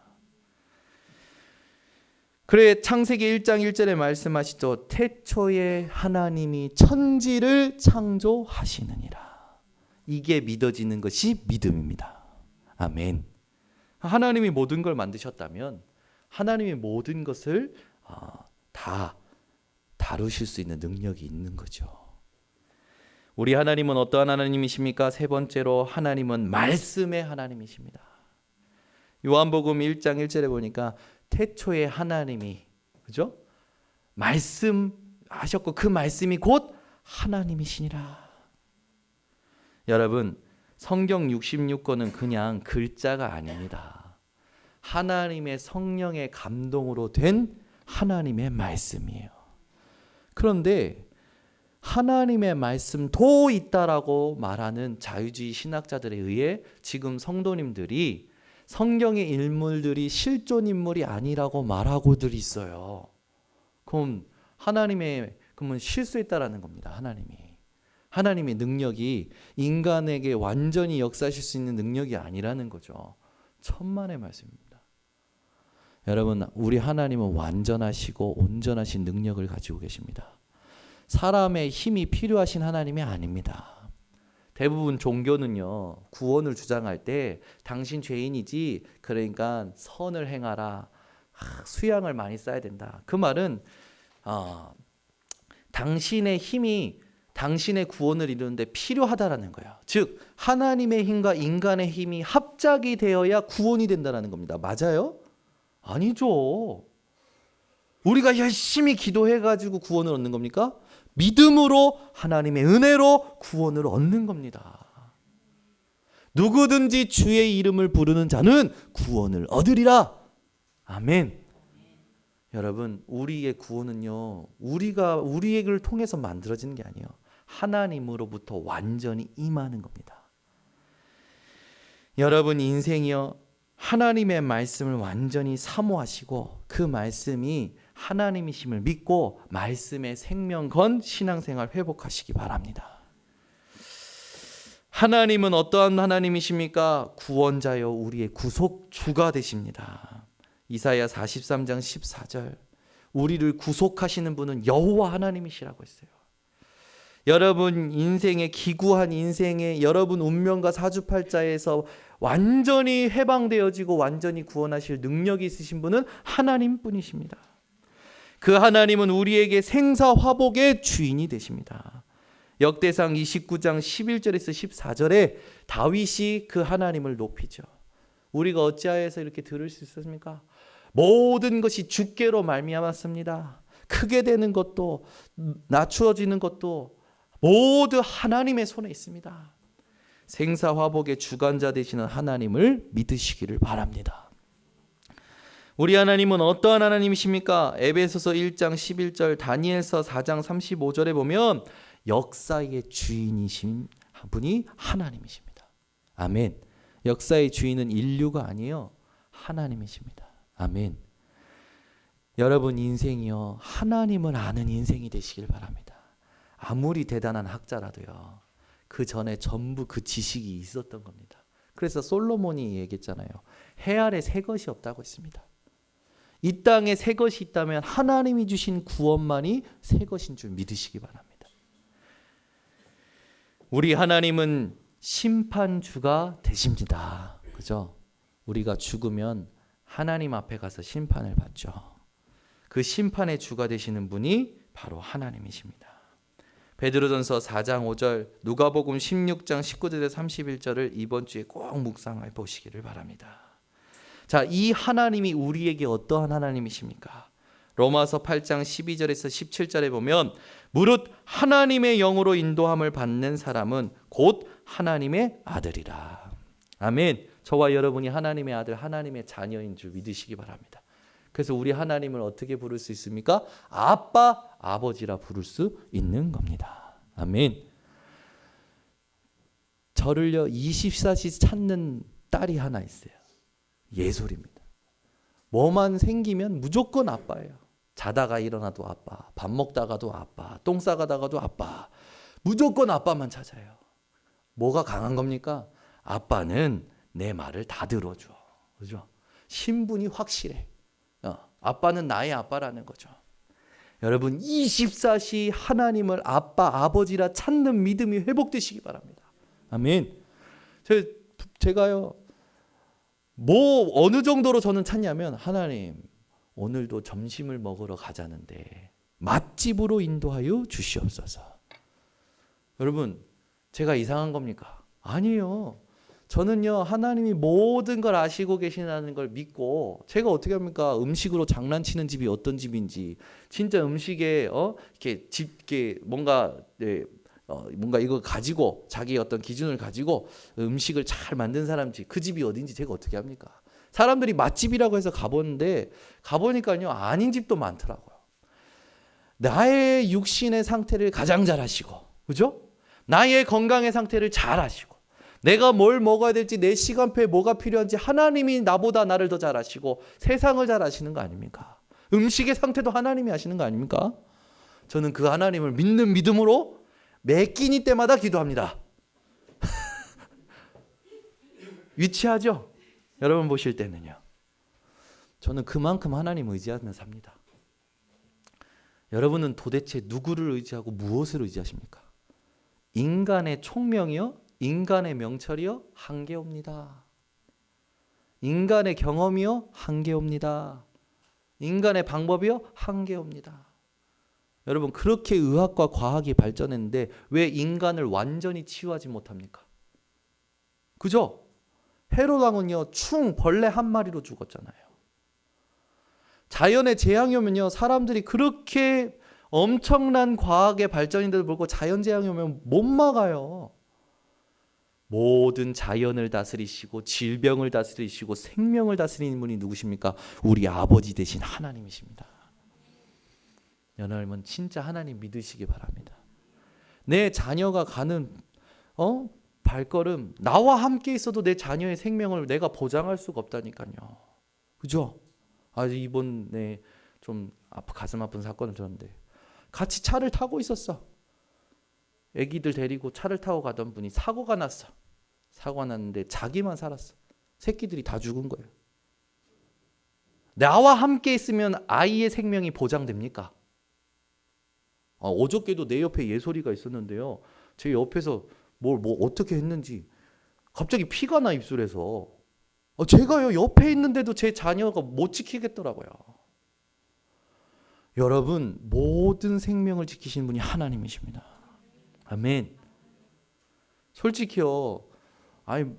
A: 그래 창세기 1장 1절에 말씀하시죠. 태초에 하나님이 천지를 창조하시느니라. 이게 믿어지는 것이 믿음입니다. 아멘. 하나님이 모든 걸 만드셨다면 하나님이 모든 것을 다 다루실 수 있는 능력이 있는 거죠. 우리 하나님은 어떠한 하나님이십니까? 세 번째로 하나님은 말씀의 하나님이십니다. 요한복음 1장 1절에 보니까 태초에 하나님이, 그죠? 말씀하셨고 그 말씀이 곧 하나님이시니라. 여러분, 성경 66권은 그냥 글자가 아닙니다. 하나님의 성령의 감동으로 된 하나님의 말씀이에요. 그런데 하나님의 말씀도 있다라고 말하는 자유주의 신학자들에 의해 지금 성도님들이 성경의 인물들이 실존 인물이 아니라고 말하고들 있어요. 그럼 그러면 실수했다라는 겁니다. 하나님의 능력이 인간에게 완전히 역사하실 수 있는 능력이 아니라는 거죠. 천만의 말씀입니다. 여러분, 우리 하나님은 완전하시고 온전하신 능력을 가지고 계십니다. 사람의 힘이 필요하신 하나님이 아닙니다. 대부분 종교는요, 구원을 주장할 때 당신 죄인이지, 그러니까 선을 행하라, 수양을 많이 쌓아야 된다. 그 말은 당신의 힘이 당신의 구원을 이루는데 필요하다라는 거예요. 즉 하나님의 힘과 인간의 힘이 합작이 되어야 구원이 된다는 겁니다. 맞아요? 아니죠. 우리가 열심히 기도해가지고 구원을 얻는 겁니까? 믿음으로 하나님의 은혜로 구원을 얻는 겁니다. 누구든지 주의 이름을 부르는 자는 구원을 얻으리라. 아멘. 여러분, 우리의 구원은요, 우리를 통해서 만들어지는 게 아니에요. 하나님으로부터 완전히 임하는 겁니다. 여러분 인생이요, 하나님의 말씀을 완전히 사모하시고 그 말씀이 하나님이심을 믿고 말씀의 생명 건 신앙생활 회복하시기 바랍니다. 하나님은 어떠한 하나님이십니까? 구원자요, 우리의 구속주가 되십니다. 이사야 43장 14절, 우리를 구속하시는 분은 여호와 하나님이시라고 했어요. 여러분 인생의 기구한 인생의 여러분 운명과 사주팔자에서 완전히 해방되어지고 완전히 구원하실 능력이 있으신 분은 하나님뿐이십니다. 그 하나님은 우리에게 생사화복의 주인이 되십니다. 역대상 29장 11절에서 14절에 다윗이 그 하나님을 높이죠. 우리가 어찌하여서 이렇게 들을 수 있었습니까? 모든 것이 주께로 말미암았습니다. 크게 되는 것도 낮추어지는 것도 모두 하나님의 손에 있습니다. 생사화복의 주관자 되시는 하나님을 믿으시기를 바랍니다. 우리 하나님은 어떠한 하나님이십니까? 에베소서 1장 11절, 다니엘서 4장 35절에 보면 역사의 주인이신 분이 하나님이십니다. 아멘. 역사의 주인은 인류가 아니에요. 하나님이십니다. 아멘. 여러분 인생이요, 하나님을 아는 인생이 되시길 바랍니다. 아무리 대단한 학자라도요, 그 전에 전부 그 지식이 있었던 겁니다. 그래서 솔로몬이 얘기했잖아요. 해 아래 새 것이 없다고 했습니다. 이 땅에 새 것이 있다면 하나님이 주신 구원만이 새 것인 줄 믿으시기 바랍니다. 우리 하나님은 심판주가 되십니다. 그죠? 우리가 죽으면 하나님 앞에 가서 심판을 받죠. 그 심판의 주가 되시는 분이 바로 하나님이십니다. 베드로전서 4장 5절, 누가복음 16장 19절에서 31절을 이번 주에 꼭 묵상해 보시기를 바랍니다. 자, 이 하나님이 우리에게 어떠한 하나님이십니까? 로마서 8장 12절에서 17절에 보면 무릇 하나님의 영으로 인도함을 받는 사람은 곧 하나님의 아들이라. 아멘. 저와 여러분이 하나님의 아들, 하나님의 자녀인 줄 믿으시기 바랍니다. 그래서 우리 하나님을 어떻게 부를 수 있습니까? 아빠, 아버지라 부를 수 있는 겁니다. 아멘. 저를요 24시 찾는 딸이 하나 있어요. 예솔입니다. 뭐만 생기면 무조건 아빠예요. 자다가 일어나도 아빠, 밥 먹다가도 아빠, 똥 싸가다가도 아빠, 무조건 아빠만 찾아요. 뭐가 강한 겁니까? 아빠는 내 말을 다 들어줘. 그죠? 신분이 확실해. 아빠는 나의 아빠라는 거죠. 여러분 24시 하나님을 아빠, 아버지라 찾는 믿음이 회복되시기 바랍니다. 아멘. 제가요 뭐 어느 정도로 저는 찾냐면, 하나님 오늘도 점심을 먹으러 가자는데 맛집으로 인도하여 주시옵소서. 여러분 제가 이상한 겁니까? 아니에요. 저는요 하나님이 모든 걸 아시고 계시다는 걸 믿고, 제가 어떻게 합니까? 음식으로 장난치는 집이 어떤 집인지, 진짜 음식에 이렇게 뭔가 이거 가지고 자기의 어떤 기준을 가지고 음식을 잘 만든 사람 집, 그 집이 어딘지 제가 어떻게 합니까? 사람들이 맛집이라고 해서 가보니까요 아닌 집도 많더라고요. 나의 육신의 상태를 가장 잘 아시고, 그죠? 나의 건강의 상태를 잘 아시고, 내가 뭘 먹어야 될지, 내 시간표에 뭐가 필요한지 하나님이 나보다 나를 더 잘 아시고 세상을 잘 아시는 거 아닙니까? 음식의 상태도 하나님이 아시는 거 아닙니까? 저는 그 하나님을 믿는 믿음으로 매 끼니 때마다 기도합니다. 위치하죠? 여러분 보실 때는요. 저는 그만큼 하나님 의지하며 삽니다. 여러분은 도대체 누구를 의지하고 무엇을 의지하십니까? 인간의 총명이요? 인간의 명철이요? 한계옵니다. 인간의 경험이요? 한계옵니다. 인간의 방법이요? 한계옵니다. 여러분 그렇게 의학과 과학이 발전했는데 왜 인간을 완전히 치유하지 못합니까? 그죠? 헤롯 왕은요 벌레 한 마리로 죽었잖아요. 자연의 재앙이 오면요 사람들이 그렇게 엄청난 과학의 발전인데도 불구하고 자연재앙이 오면 못 막아요. 모든 자연을 다스리시고 질병을 다스리시고 생명을 다스리는 분이 누구십니까? 우리 아버지 되신 하나님이십니다. 여러분 진짜 하나님 믿으시기 바랍니다. 내 자녀가 가는 발걸음, 나와 함께 있어도 내 자녀의 생명을 내가 보장할 수가 없다니까요. 그죠? 이번에 좀 가슴 아픈 사건을 들었는데, 같이 차를 타고 있었어. 애기들 데리고 차를 타고 가던 분이 사고가 났어. 사고가 났는데 자기만 살았어. 새끼들이 다 죽은 거예요. 나와 함께 있으면 아이의 생명이 보장됩니까? 어저께도 내 옆에 예솔이가 있었는데요. 제 옆에서 뭘 어떻게 했는지 갑자기 피가 나, 입술에서. 제가요 옆에 있는데도 제 자녀가 못 지키겠더라고요. 여러분, 모든 생명을 지키시는 분이 하나님이십니다. 아멘. 솔직히요,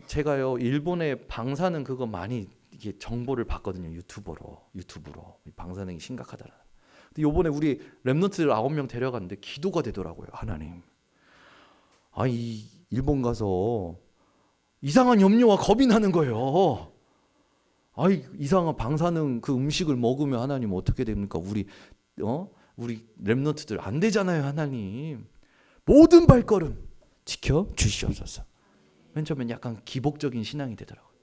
A: 제가요 일본의 방사능 그거 많이 이게 정보를 봤거든요. 유튜브로 방사능이 심각하다는. 근데 요번에 우리 렘넌트 9명 데려갔는데 기도가 되더라고요. 하나님, 일본 가서 이상한 염려와 겁이 나는 거예요. 이상한 방사능 그 음식을 먹으면 하나님 어떻게 됩니까? 우리 렘넌트들 안 되잖아요. 하나님, 모든 발걸음 지켜 주시옵소서. 맨 처음엔 약간 기복적인 신앙이 되더라고요.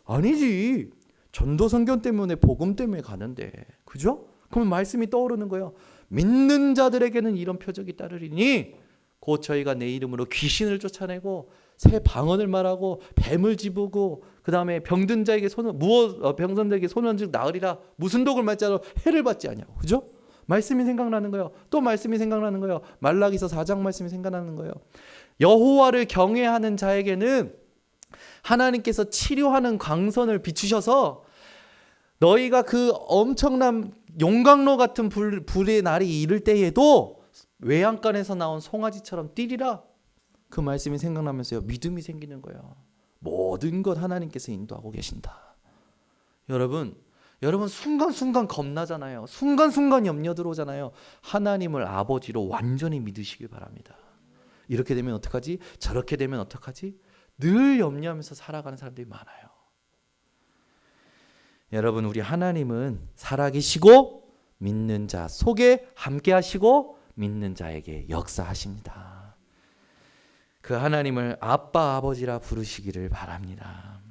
A: 아니지, 전도성경 때문에, 복음 때문에 가는데, 그죠? 그러면 말씀이 떠오르는 거예요. 믿는 자들에게는 이런 표적이 따르리니 곧 저희가 내 이름으로 귀신을 쫓아내고 새 방언을 말하고 뱀을 집으고 그 다음에 병든 자에게 병든 자에게 손은즉 나으리라. 무슨 독을 맞자로 해를 받지 않냐고. 그죠? 말씀이 생각나는 거예요. 또 말씀이 생각나는 거예요. 말라기서 4장 말씀이 생각나는 거예요. 여호와를 경외하는 자에게는 하나님께서 치료하는 광선을 비추셔서 너희가 그 엄청난 용광로 같은 불의 날이 이를 때에도 외양간에서 나온 송아지처럼 뛰리라. 그 말씀이 생각나면서요, 믿음이 생기는 거예요. 모든 것 하나님께서 인도하고 계신다. 여러분 순간순간 겁나잖아요. 순간순간 염려 들어오잖아요. 하나님을 아버지로 완전히 믿으시길 바랍니다. 이렇게 되면 어떡하지? 저렇게 되면 어떡하지? 늘 염려하면서 살아가는 사람들이 많아요. 여러분, 우리 하나님은 살아계시고 믿는 자 속에 함께 하시고 믿는 자에게 역사하십니다. 그 하나님을 아빠, 아버지라 부르시기를 바랍니다.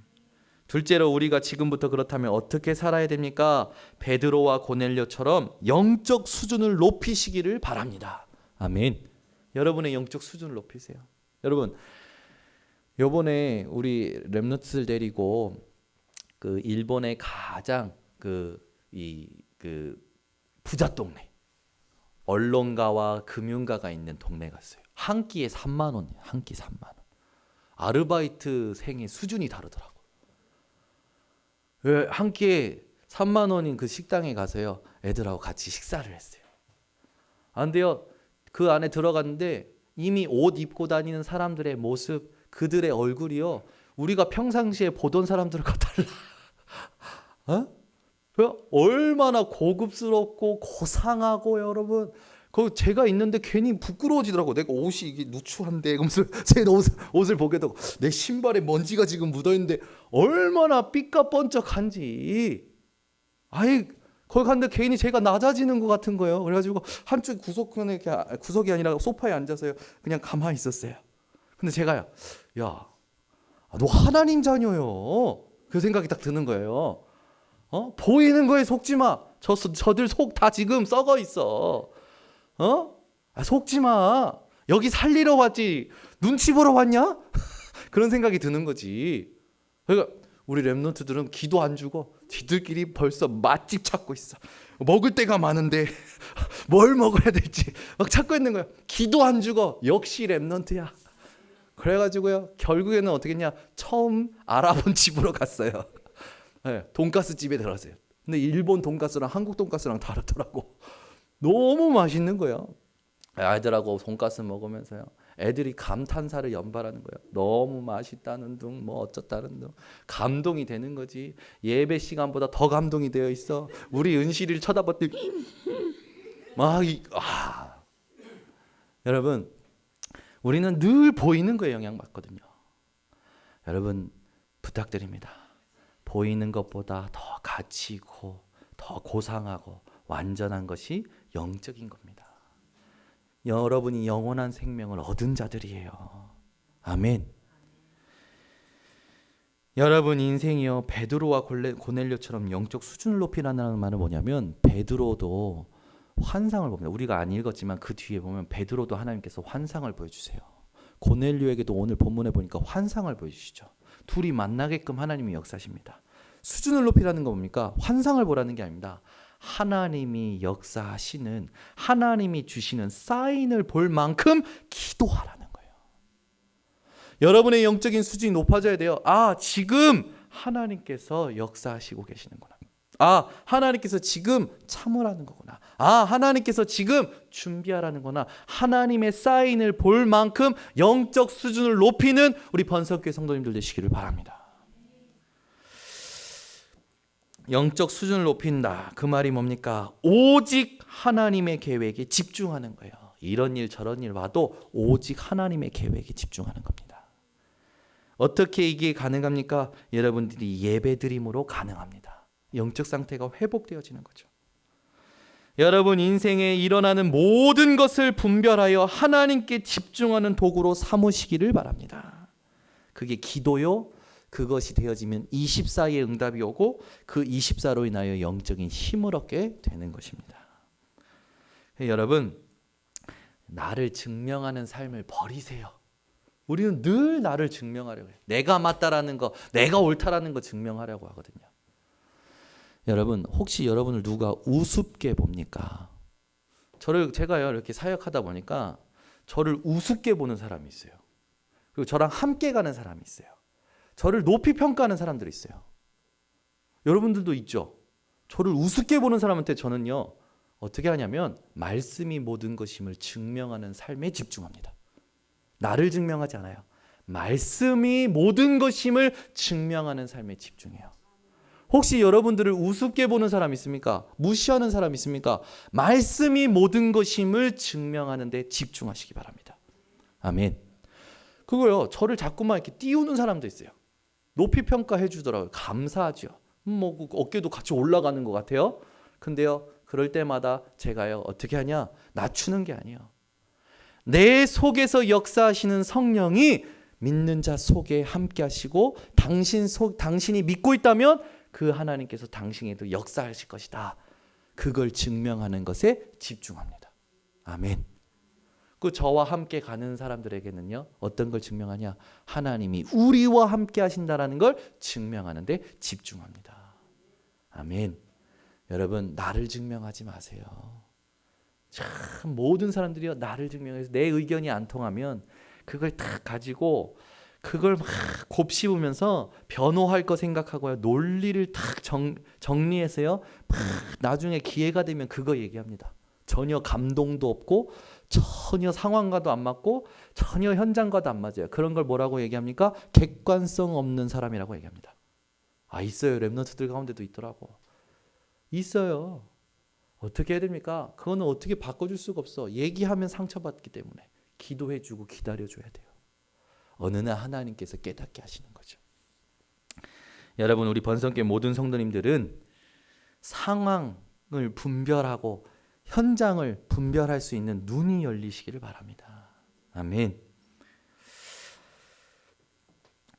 A: 둘째로, 우리가 지금부터 그렇다면 어떻게 살아야 됩니까? 베드로와 고넬료처럼 영적 수준을 높이시기를 바랍니다. 아멘. 여러분의 영적 수준을 높이세요. 여러분, 요번에 우리 렘넌트들 데리고 그 일본의 가장 부자 동네, 언론가와 금융가가 있는 동네 갔어요. 한 끼에 3만 원이에요. 한 끼 3만 원. 아르바이트생의 수준이 다르더라고. 한 끼에 3만 원인 그 식당에 가서요, 애들하고 같이 식사를 했어요. 근데요, 그 안에 들어갔는데 이미 옷 입고 다니는 사람들의 모습, 그들의 얼굴이요, 우리가 평상시에 보던 사람들과 달라. 얼마나 고급스럽고 고상하고, 여러분, 제가 있는데 괜히 부끄러워지더라고. 내가 옷이 이게 누추한데, 그러면서 제 옷을 보게 되고, 내 신발에 먼지가 지금 묻어있는데 얼마나 삐까뻔쩍한지. 거기 갔는데 괜히 제가 낮아지는 것 같은 거예요. 그래가지고 한쪽 구석이 아니라 소파에 앉아서요, 그냥 가만히 있었어요. 근데 제가요, 야, 너 하나님 자녀요. 그 생각이 딱 드는 거예요. 보이는 거에 속지 마. 저들 속 다 지금 썩어 있어. 속지 마. 여기 살리러 왔지, 눈치 보러 왔냐? 그런 생각이 드는 거지. 그러니까 우리 렘넌트들은 기도 안 주고 지들끼리 벌써 맛집 찾고 있어. 먹을 데가 많은데 뭘 먹어야 될지 막 찾고 있는 거야. 기도 안 주고. 역시 렘넌트야. 그래가지고요, 결국에는 어떻게 했냐, 처음 알아본 집으로 갔어요. 네, 돈가스 집에 들어갔어요. 근데 일본 돈가스랑 한국 돈가스랑 다르더라고. 너무 맛있는 거예요. 아이들하고 돈가스 먹으면서요, 애들이 감탄사를 연발하는 거예요. 너무 맛있다는 둥, 뭐 어쩌다는 둥. 감동이 되는 거지. 예배 시간보다 더 감동이 되어 있어. 우리 은실이를 쳐다봤더니 여러분, 우리는 늘 보이는 거에 영향받거든요. 여러분 부탁드립니다. 보이는 것보다 더 가치 있고 더 고상하고 완전한 것이 영적인 겁니다. 여러분이 영원한 생명을 얻은 자들이에요. 아멘. 여러분 인생이요 베드로와 고넬료처럼 영적 수준을 높이라는 말은 뭐냐면 베드로도 환상을 봅니다. 우리가 안 읽었지만 그 뒤에 보면 베드로도 하나님께서 환상을 보여주세요. 고넬료에게도 오늘 본문에 보니까 환상을 보여주시죠. 둘이 만나게끔 하나님이 역사하십니다. 수준을 높이라는 거 뭡니까? 환상을 보라는 게 아닙니다. 하나님이 역사하시는 하나님이 주시는 사인을 볼 만큼 기도하라는 거예요. 여러분의 영적인 수준이 높아져야 돼요. 아, 지금 하나님께서 역사하시고 계시는구나. 아, 하나님께서 지금 참으라는 거구나. 아, 하나님께서 지금 준비하라는 거나 하나님의 사인을 볼 만큼 영적 수준을 높이는 우리 번석교회 성도님들 되시기를 바랍니다. 영적 수준을 높인다. 그 말이 뭡니까? 오직 하나님의 계획에 집중하는 거예요. 이런 일 저런 일 와도 오직 하나님의 계획에 집중하는 겁니다. 어떻게 이게 가능합니까? 여러분들이 예배드림으로 가능합니다. 영적 상태가 회복되어지는 거죠. 여러분 인생에 일어나는 모든 것을 분별하여 하나님께 집중하는 도구로 삼으시기를 바랍니다. 그게 기도요. 그것이 되어지면 24의 응답이 오고 그 24로 인하여 영적인 힘을 얻게 되는 것입니다. 여러분 나를 증명하는 삶을 버리세요. 우리는 늘 나를 증명하려고 해요. 내가 맞다라는 거, 내가 옳다라는 거 증명하려고 하거든요. 여러분 혹시 여러분을 누가 우습게 봅니까? 제가요 이렇게 사역하다 보니까 저를 우습게 보는 사람이 있어요. 그리고 저랑 함께 가는 사람이 있어요. 저를 높이 평가하는 사람들이 있어요. 여러분들도 있죠. 저를 우습게 보는 사람한테 저는요 어떻게 하냐면 말씀이 모든 것임을 증명하는 삶에 집중합니다. 나를 증명하지 않아요. 말씀이 모든 것임을 증명하는 삶에 집중해요. 혹시 여러분들을 우습게 보는 사람 있습니까? 무시하는 사람 있습니까? 말씀이 모든 것임을 증명하는 데 집중하시기 바랍니다. 아멘. 그거요 저를 자꾸만 이렇게 띄우는 사람도 있어요. 높이 평가해 주더라고요. 감사하죠. 뭐 어깨도 같이 올라가는 것 같아요. 근데요 그럴 때마다 제가요 어떻게 하냐? 낮추는 게 아니에요. 내 속에서 역사하시는 성령이 믿는 자 속에 함께 하시고 당신이 믿고 있다면 그 하나님께서 당신에도 역사하실 것이다. 그걸 증명하는 것에 집중합니다. 아멘. 그 저와 함께 가는 사람들에게는요 어떤 걸 증명하냐? 하나님이 우리와 함께 하신다라는 걸 증명하는 데 집중합니다. 아멘. 여러분 나를 증명하지 마세요. 참 모든 사람들이요 나를 증명해서 내 의견이 안 통하면 그걸 딱 가지고 그걸 막 곱씹으면서 변호할 거 생각하고요 논리를 딱 정리해서요 막 나중에 기회가 되면 그거 얘기합니다. 전혀 감동도 없고 전혀 상황과도 안 맞고 전혀 현장과도 안 맞아요. 그런 걸 뭐라고 얘기합니까? 객관성 없는 사람이라고 얘기합니다. 아 있어요. 랩런트들 가운데도 있더라고. 있어요. 어떻게 해야 됩니까? 그거는 어떻게 바꿔줄 수가 없어. 얘기하면 상처받기 때문에 기도해주고 기다려줘야 돼요. 어느 날 하나님께서 깨닫게 하시는 거죠. 여러분 우리 번성교회 모든 성도님들은 상황을 분별하고 현장을 분별할 수 있는 눈이 열리시기를 바랍니다. 아멘.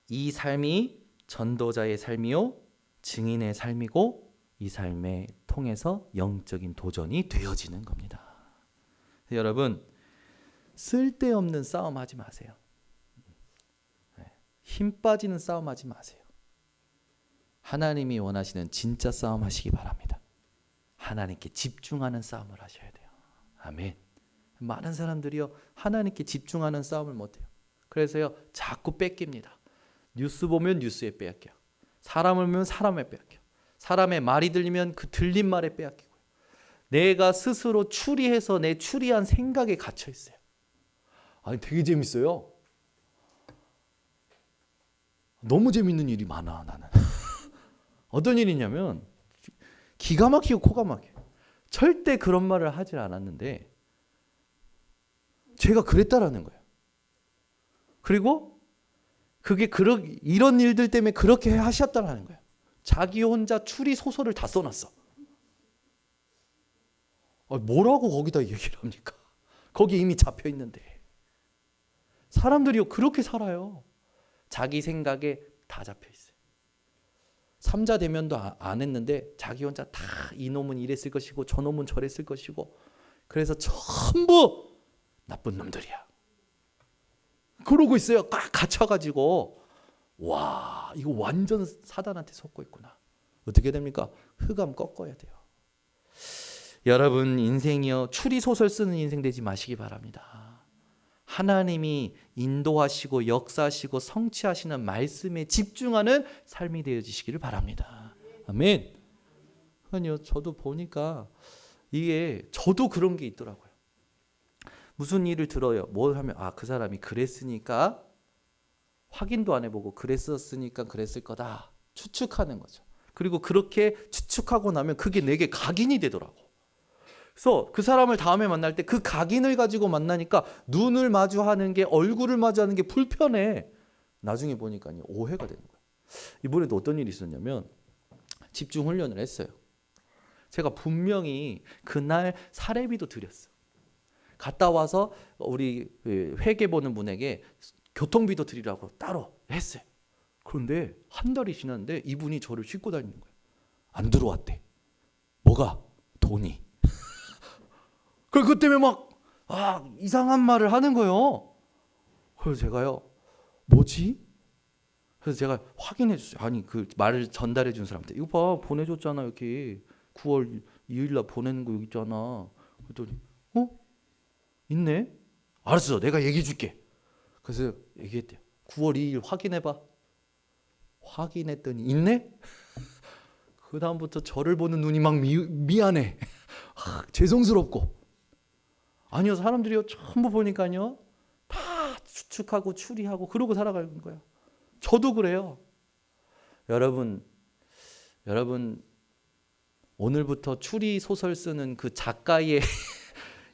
A: 이 삶이 전도자의 삶이요 증인의 삶이고 이 삶에 통해서 영적인 도전이 되어지는 겁니다. 여러분 쓸데없는 싸움 하지 마세요. 힘 빠지는 싸움 하지 마세요. 하나님이 원하시는 진짜 싸움 하시기 바랍니다. 하나님께 집중하는 싸움을 하셔야 돼요. 아멘. 많은 사람들이요 하나님께 집중하는 싸움을 못해요. 그래서요 자꾸 뺏깁니다. 뉴스 보면 뉴스에 빼앗겨. 사람을 보면 사람에 빼앗겨. 사람의 말이 들리면 그 들린 말에 빼앗기고요. 내가 스스로 추리해서 내 추리한 생각에 갇혀 있어요. 아니 되게 재밌어요. 너무 재밌는 일이 많아 나는. 어떤 일이냐면 기가 막히고 코가 막혀요. 절대 그런 말을 하질 않았는데 제가 그랬다라는 거예요. 그리고 이런 일들 때문에 그렇게 하셨다는 거예요. 자기 혼자 추리 소설을 다 써놨어. 뭐라고 거기다 얘기를 합니까? 거기 이미 잡혀 있는데. 사람들이요 그렇게 살아요. 자기 생각에 다 잡혀 있어요. 삼자 대면도 안 했는데 자기 혼자 다 이놈은 이랬을 것이고 저놈은 저랬을 것이고 그래서 전부 나쁜 놈들이야. 그러고 있어요. 꽉 갇혀가지고 와 이거 완전 사단한테 속고 있구나. 어떻게 됩니까? 흑암 꺾어야 돼요. 여러분 인생이요 추리소설 쓰는 인생 되지 마시기 바랍니다. 하나님이 인도하시고 역사하시고 성취하시는 말씀에 집중하는 삶이 되어지시기를 바랍니다. 아멘. 아니요 저도 보니까 이게 저도 그런 게 있더라고요. 무슨 일을 들어요. 뭘 하면 그 사람이 그랬으니까 확인도 안 해보고 그랬었으니까 그랬을 거다 추측하는 거죠. 그리고 그렇게 추측하고 나면 그게 내게 각인이 되더라고. 그래서 그 사람을 다음에 만날 때 그 각인을 가지고 만나니까 눈을 마주하는 게 얼굴을 마주하는 게 불편해. 나중에 보니까 오해가 되는 거예요. 이번에도 어떤 일이 있었냐면 집중 훈련을 했어요. 제가 분명히 그날 사례비도 드렸어. 갔다 와서 우리 회계 보는 분에게 교통비도 드리라고 따로 했어요. 그런데 한 달이 지났는데 이분이 저를 싣고 다니는 거예요. 안 들어왔대. 뭐가? 돈이. 그 때문에 막 이상한 말을 하는 거예요. 그래서 제가요 뭐지? 그래서 제가 확인해 줬어요. 아니 그 말을 전달해 준 사람한테 이거 봐 보내줬잖아 이렇게 9월 2일 날 보내는 거 여기 있잖아. 그랬더니 있네? 알았어 내가 얘기해 줄게. 그래서 얘기했대요. 9월 2일 확인해봐. 확인했더니 있네? 그 다음부터 저를 보는 눈이 막 미안해. 죄송스럽고. 아니요 사람들이요 전부 보니까요 다 추측하고 추리하고 그러고 살아가는 거예요. 저도 그래요. 여러분 오늘부터 추리 소설 쓰는 그 작가의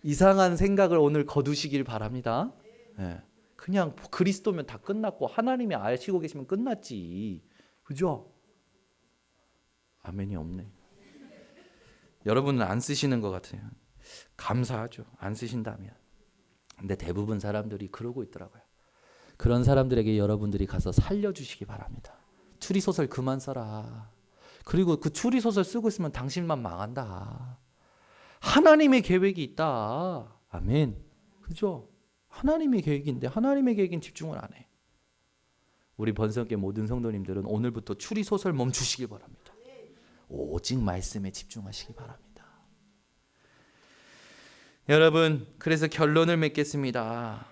A: 이상한 생각을 오늘 거두시길 바랍니다. 네. 그냥 그리스도면 다 끝났고 하나님이 아시고 계시면 끝났지. 그죠? 아멘이 없네. 여러분은 안 쓰시는 것 같아요. 감사하죠. 안 쓰신다면. 근데 대부분 사람들이 그러고 있더라고요. 그런 사람들에게 여러분들이 가서 살려주시기 바랍니다. 추리소설 그만 써라. 그리고 그 추리소설 쓰고 있으면 당신만 망한다. 하나님의 계획이 있다. 아멘. 그죠? 하나님의 계획인데 하나님의 계획엔 집중을 안 해. 우리 번성교회 모든 성도님들은 오늘부터 추리소설 멈추시기 바랍니다. 오직 말씀에 집중하시기 바랍니다. 여러분 그래서 결론을 맺겠습니다.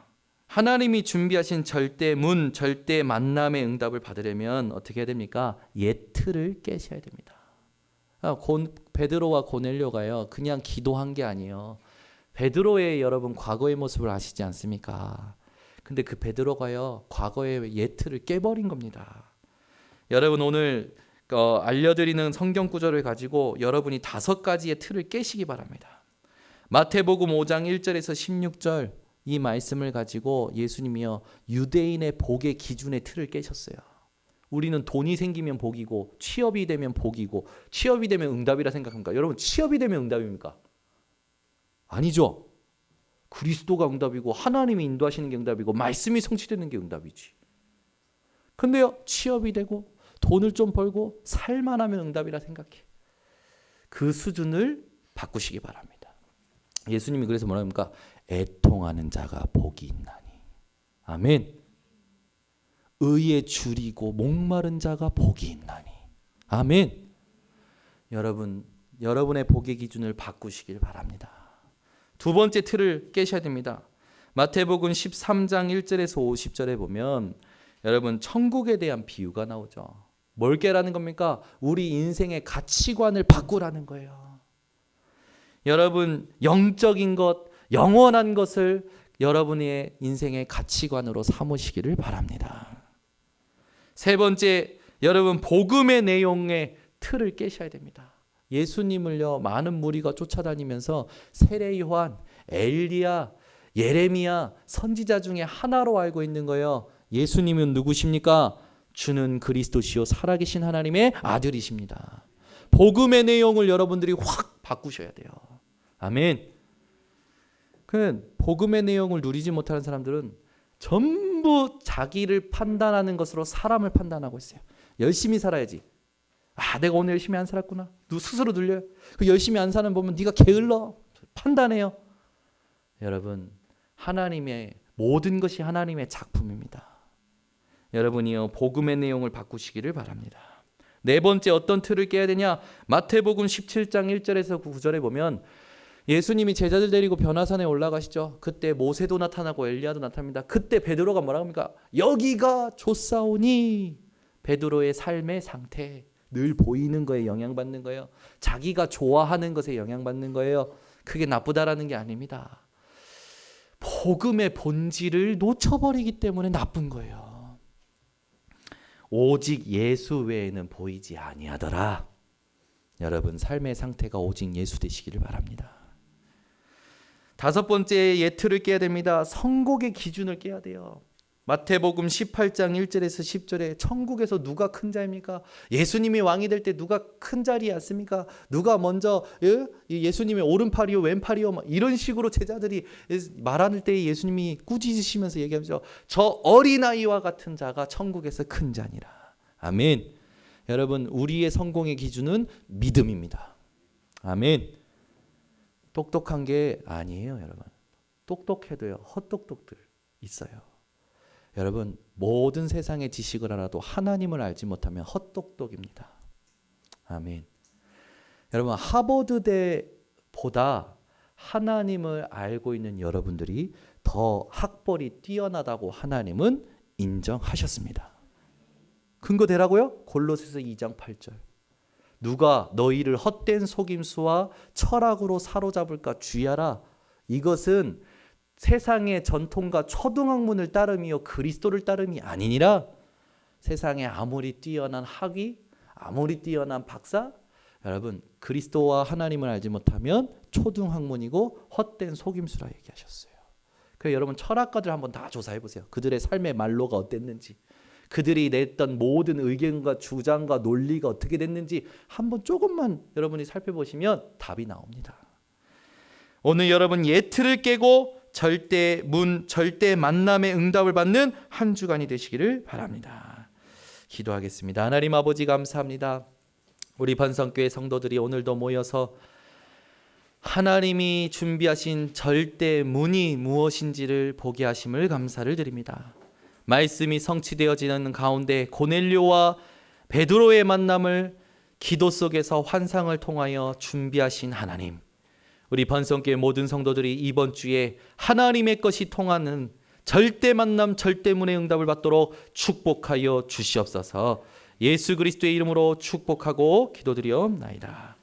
A: 하나님이 준비하신 절대 문, 절대 만남의 응답을 받으려면 어떻게 해야 됩니까? 옛 틀을 깨셔야 됩니다. 베드로와 고넬료가요 그냥 기도한 게 아니에요. 베드로의 여러분 과거의 모습을 아시지 않습니까? 근데 그 베드로가요 과거의 옛 틀을 깨버린 겁니다. 여러분 오늘 알려드리는 성경 구절을 가지고 여러분이 5가지의 틀을 깨시기 바랍니다. 마태복음 5장 1절에서 16절 이 말씀을 가지고 예수님이요 유대인의 복의 기준의 틀을 깨셨어요. 우리는 돈이 생기면 복이고 취업이 되면 복이고 취업이 되면 응답이라 생각합니까? 여러분 취업이 되면 응답입니까? 아니죠. 그리스도가 응답이고 하나님이 인도하시는 게 응답이고 말씀이 성취되는 게 응답이지. 근데요 취업이 되고 돈을 좀 벌고 살만하면 응답이라 생각해. 그 수준을 바꾸시기 바랍니다. 예수님이 그래서 뭐라 합니까? 애통하는 자가 복이 있나니. 아멘. 의에 줄이고 목마른 자가 복이 있나니. 아멘. 여러분의 복의 기준을 바꾸시길 바랍니다. 두 번째 틀을 깨셔야 됩니다. 마태복음 13장 1절에서 50절에 보면 여러분 천국에 대한 비유가 나오죠. 뭘 깨라는 겁니까? 우리 인생의 가치관을 바꾸라는 거예요. 여러분 영적인 것, 영원한 것을 여러분의 인생의 가치관으로 삼으시기를 바랍니다. 세 번째, 여러분 복음의 내용의 틀을 깨셔야 됩니다. 예수님을요 많은 무리가 쫓아다니면서 세례 요한, 엘리야, 예레미야 선지자 중에 하나로 알고 있는 거예요. 예수님은 누구십니까? 주는 그리스도시요 살아계신 하나님의 아들이십니다. 복음의 내용을 여러분들이 확 바꾸셔야 돼요. 아멘. 그 복음의 내용을 누리지 못하는 사람들은 전부 자기를 판단하는 것으로 사람을 판단하고 있어요. 열심히 살아야지. 내가 오늘 열심히 안 살았구나. 스스로 들려요. 그 열심히 안 사는 보면 네가 게을러. 판단해요. 여러분, 하나님의 모든 것이 하나님의 작품입니다. 여러분이요, 복음의 내용을 바꾸시기를 바랍니다. 네 번째, 어떤 틀을 깨야 되냐? 마태복음 17장 1절에서 9절에 보면 예수님이 제자들 데리고 변화산에 올라가시죠. 그때 모세도 나타나고 엘리야도 나타납니다. 그때 베드로가 뭐라고 합니까? 여기가 좋사오니. 베드로의 삶의 상태, 늘 보이는 거에 영향받는 거예요. 자기가 좋아하는 것에 영향받는 거예요. 그게 나쁘다라는 게 아닙니다. 복음의 본질을 놓쳐버리기 때문에 나쁜 거예요. 오직 예수 외에는 보이지 아니하더라. 여러분, 삶의 상태가 오직 예수 되시기를 바랍니다. 다섯 번째, 예틀을 깨야 됩니다. 선곡의 기준을 깨야 돼요. 마태복음 18장 1절에서 10절에 천국에서 누가 큰 자입니까? 예수님이 왕이 될 때 누가 큰 자리에 앉습니까? 누가 먼저 예수님의 오른팔이요 왼팔이요 이런 식으로 제자들이 말할 때 예수님이 꾸짖으시면서 얘기하죠. 저 어린아이와 같은 자가 천국에서 큰 자니라. 아멘. 여러분, 우리의 성공의 기준은 믿음입니다. 아멘. 똑똑한 게 아니에요, 여러분. 똑똑해도요, 헛똑똑들 있어요. 여러분, 모든 세상의 지식을 알아도 하나님을 알지 못하면 헛똑똑입니다. 아멘. 여러분, 하버드대보다 하나님을 알고 있는 여러분들이 더 학벌이 뛰어나다고 하나님은 인정하셨습니다. 근거 대라고요? 골로새서 2장 8절. 누가 너희를 헛된 속임수와 철학으로 사로잡을까 주의하라. 이것은 세상의 전통과 초등학문을 따름이요 그리스도를 따름이 아니니라. 세상에 아무리 뛰어난 학위, 아무리 뛰어난 박사, 여러분 그리스도와 하나님을 알지 못하면 초등학문이고 헛된 속임수라 얘기하셨어요. 그래서 여러분 철학가들 한번 다 조사해 보세요. 그들의 삶의 말로가 어땠는지, 그들이 냈던 모든 의견과 주장과 논리가 어떻게 됐는지 한번 조금만 여러분이 살펴보시면 답이 나옵니다. 오늘 여러분 예틀을 깨고 절대 만남의 응답을 받는 한 주간이 되시기를 바랍니다. 기도하겠습니다. 하나님 아버지 감사합니다. 우리 번성교회 성도들이 오늘도 모여서 하나님이 준비하신 절대 문이 무엇인지를 보게 하심을 감사를 드립니다. 말씀이 성취되어지는 가운데 고넬료와 베드로의 만남을 기도 속에서 환상을 통하여 준비하신 하나님, 우리 번성교회 모든 성도들이 이번 주에 하나님의 것이 통하는 절대 만남, 절대문의 응답을 받도록 축복하여 주시옵소서. 예수 그리스도의 이름으로 축복하고 기도드리옵나이다.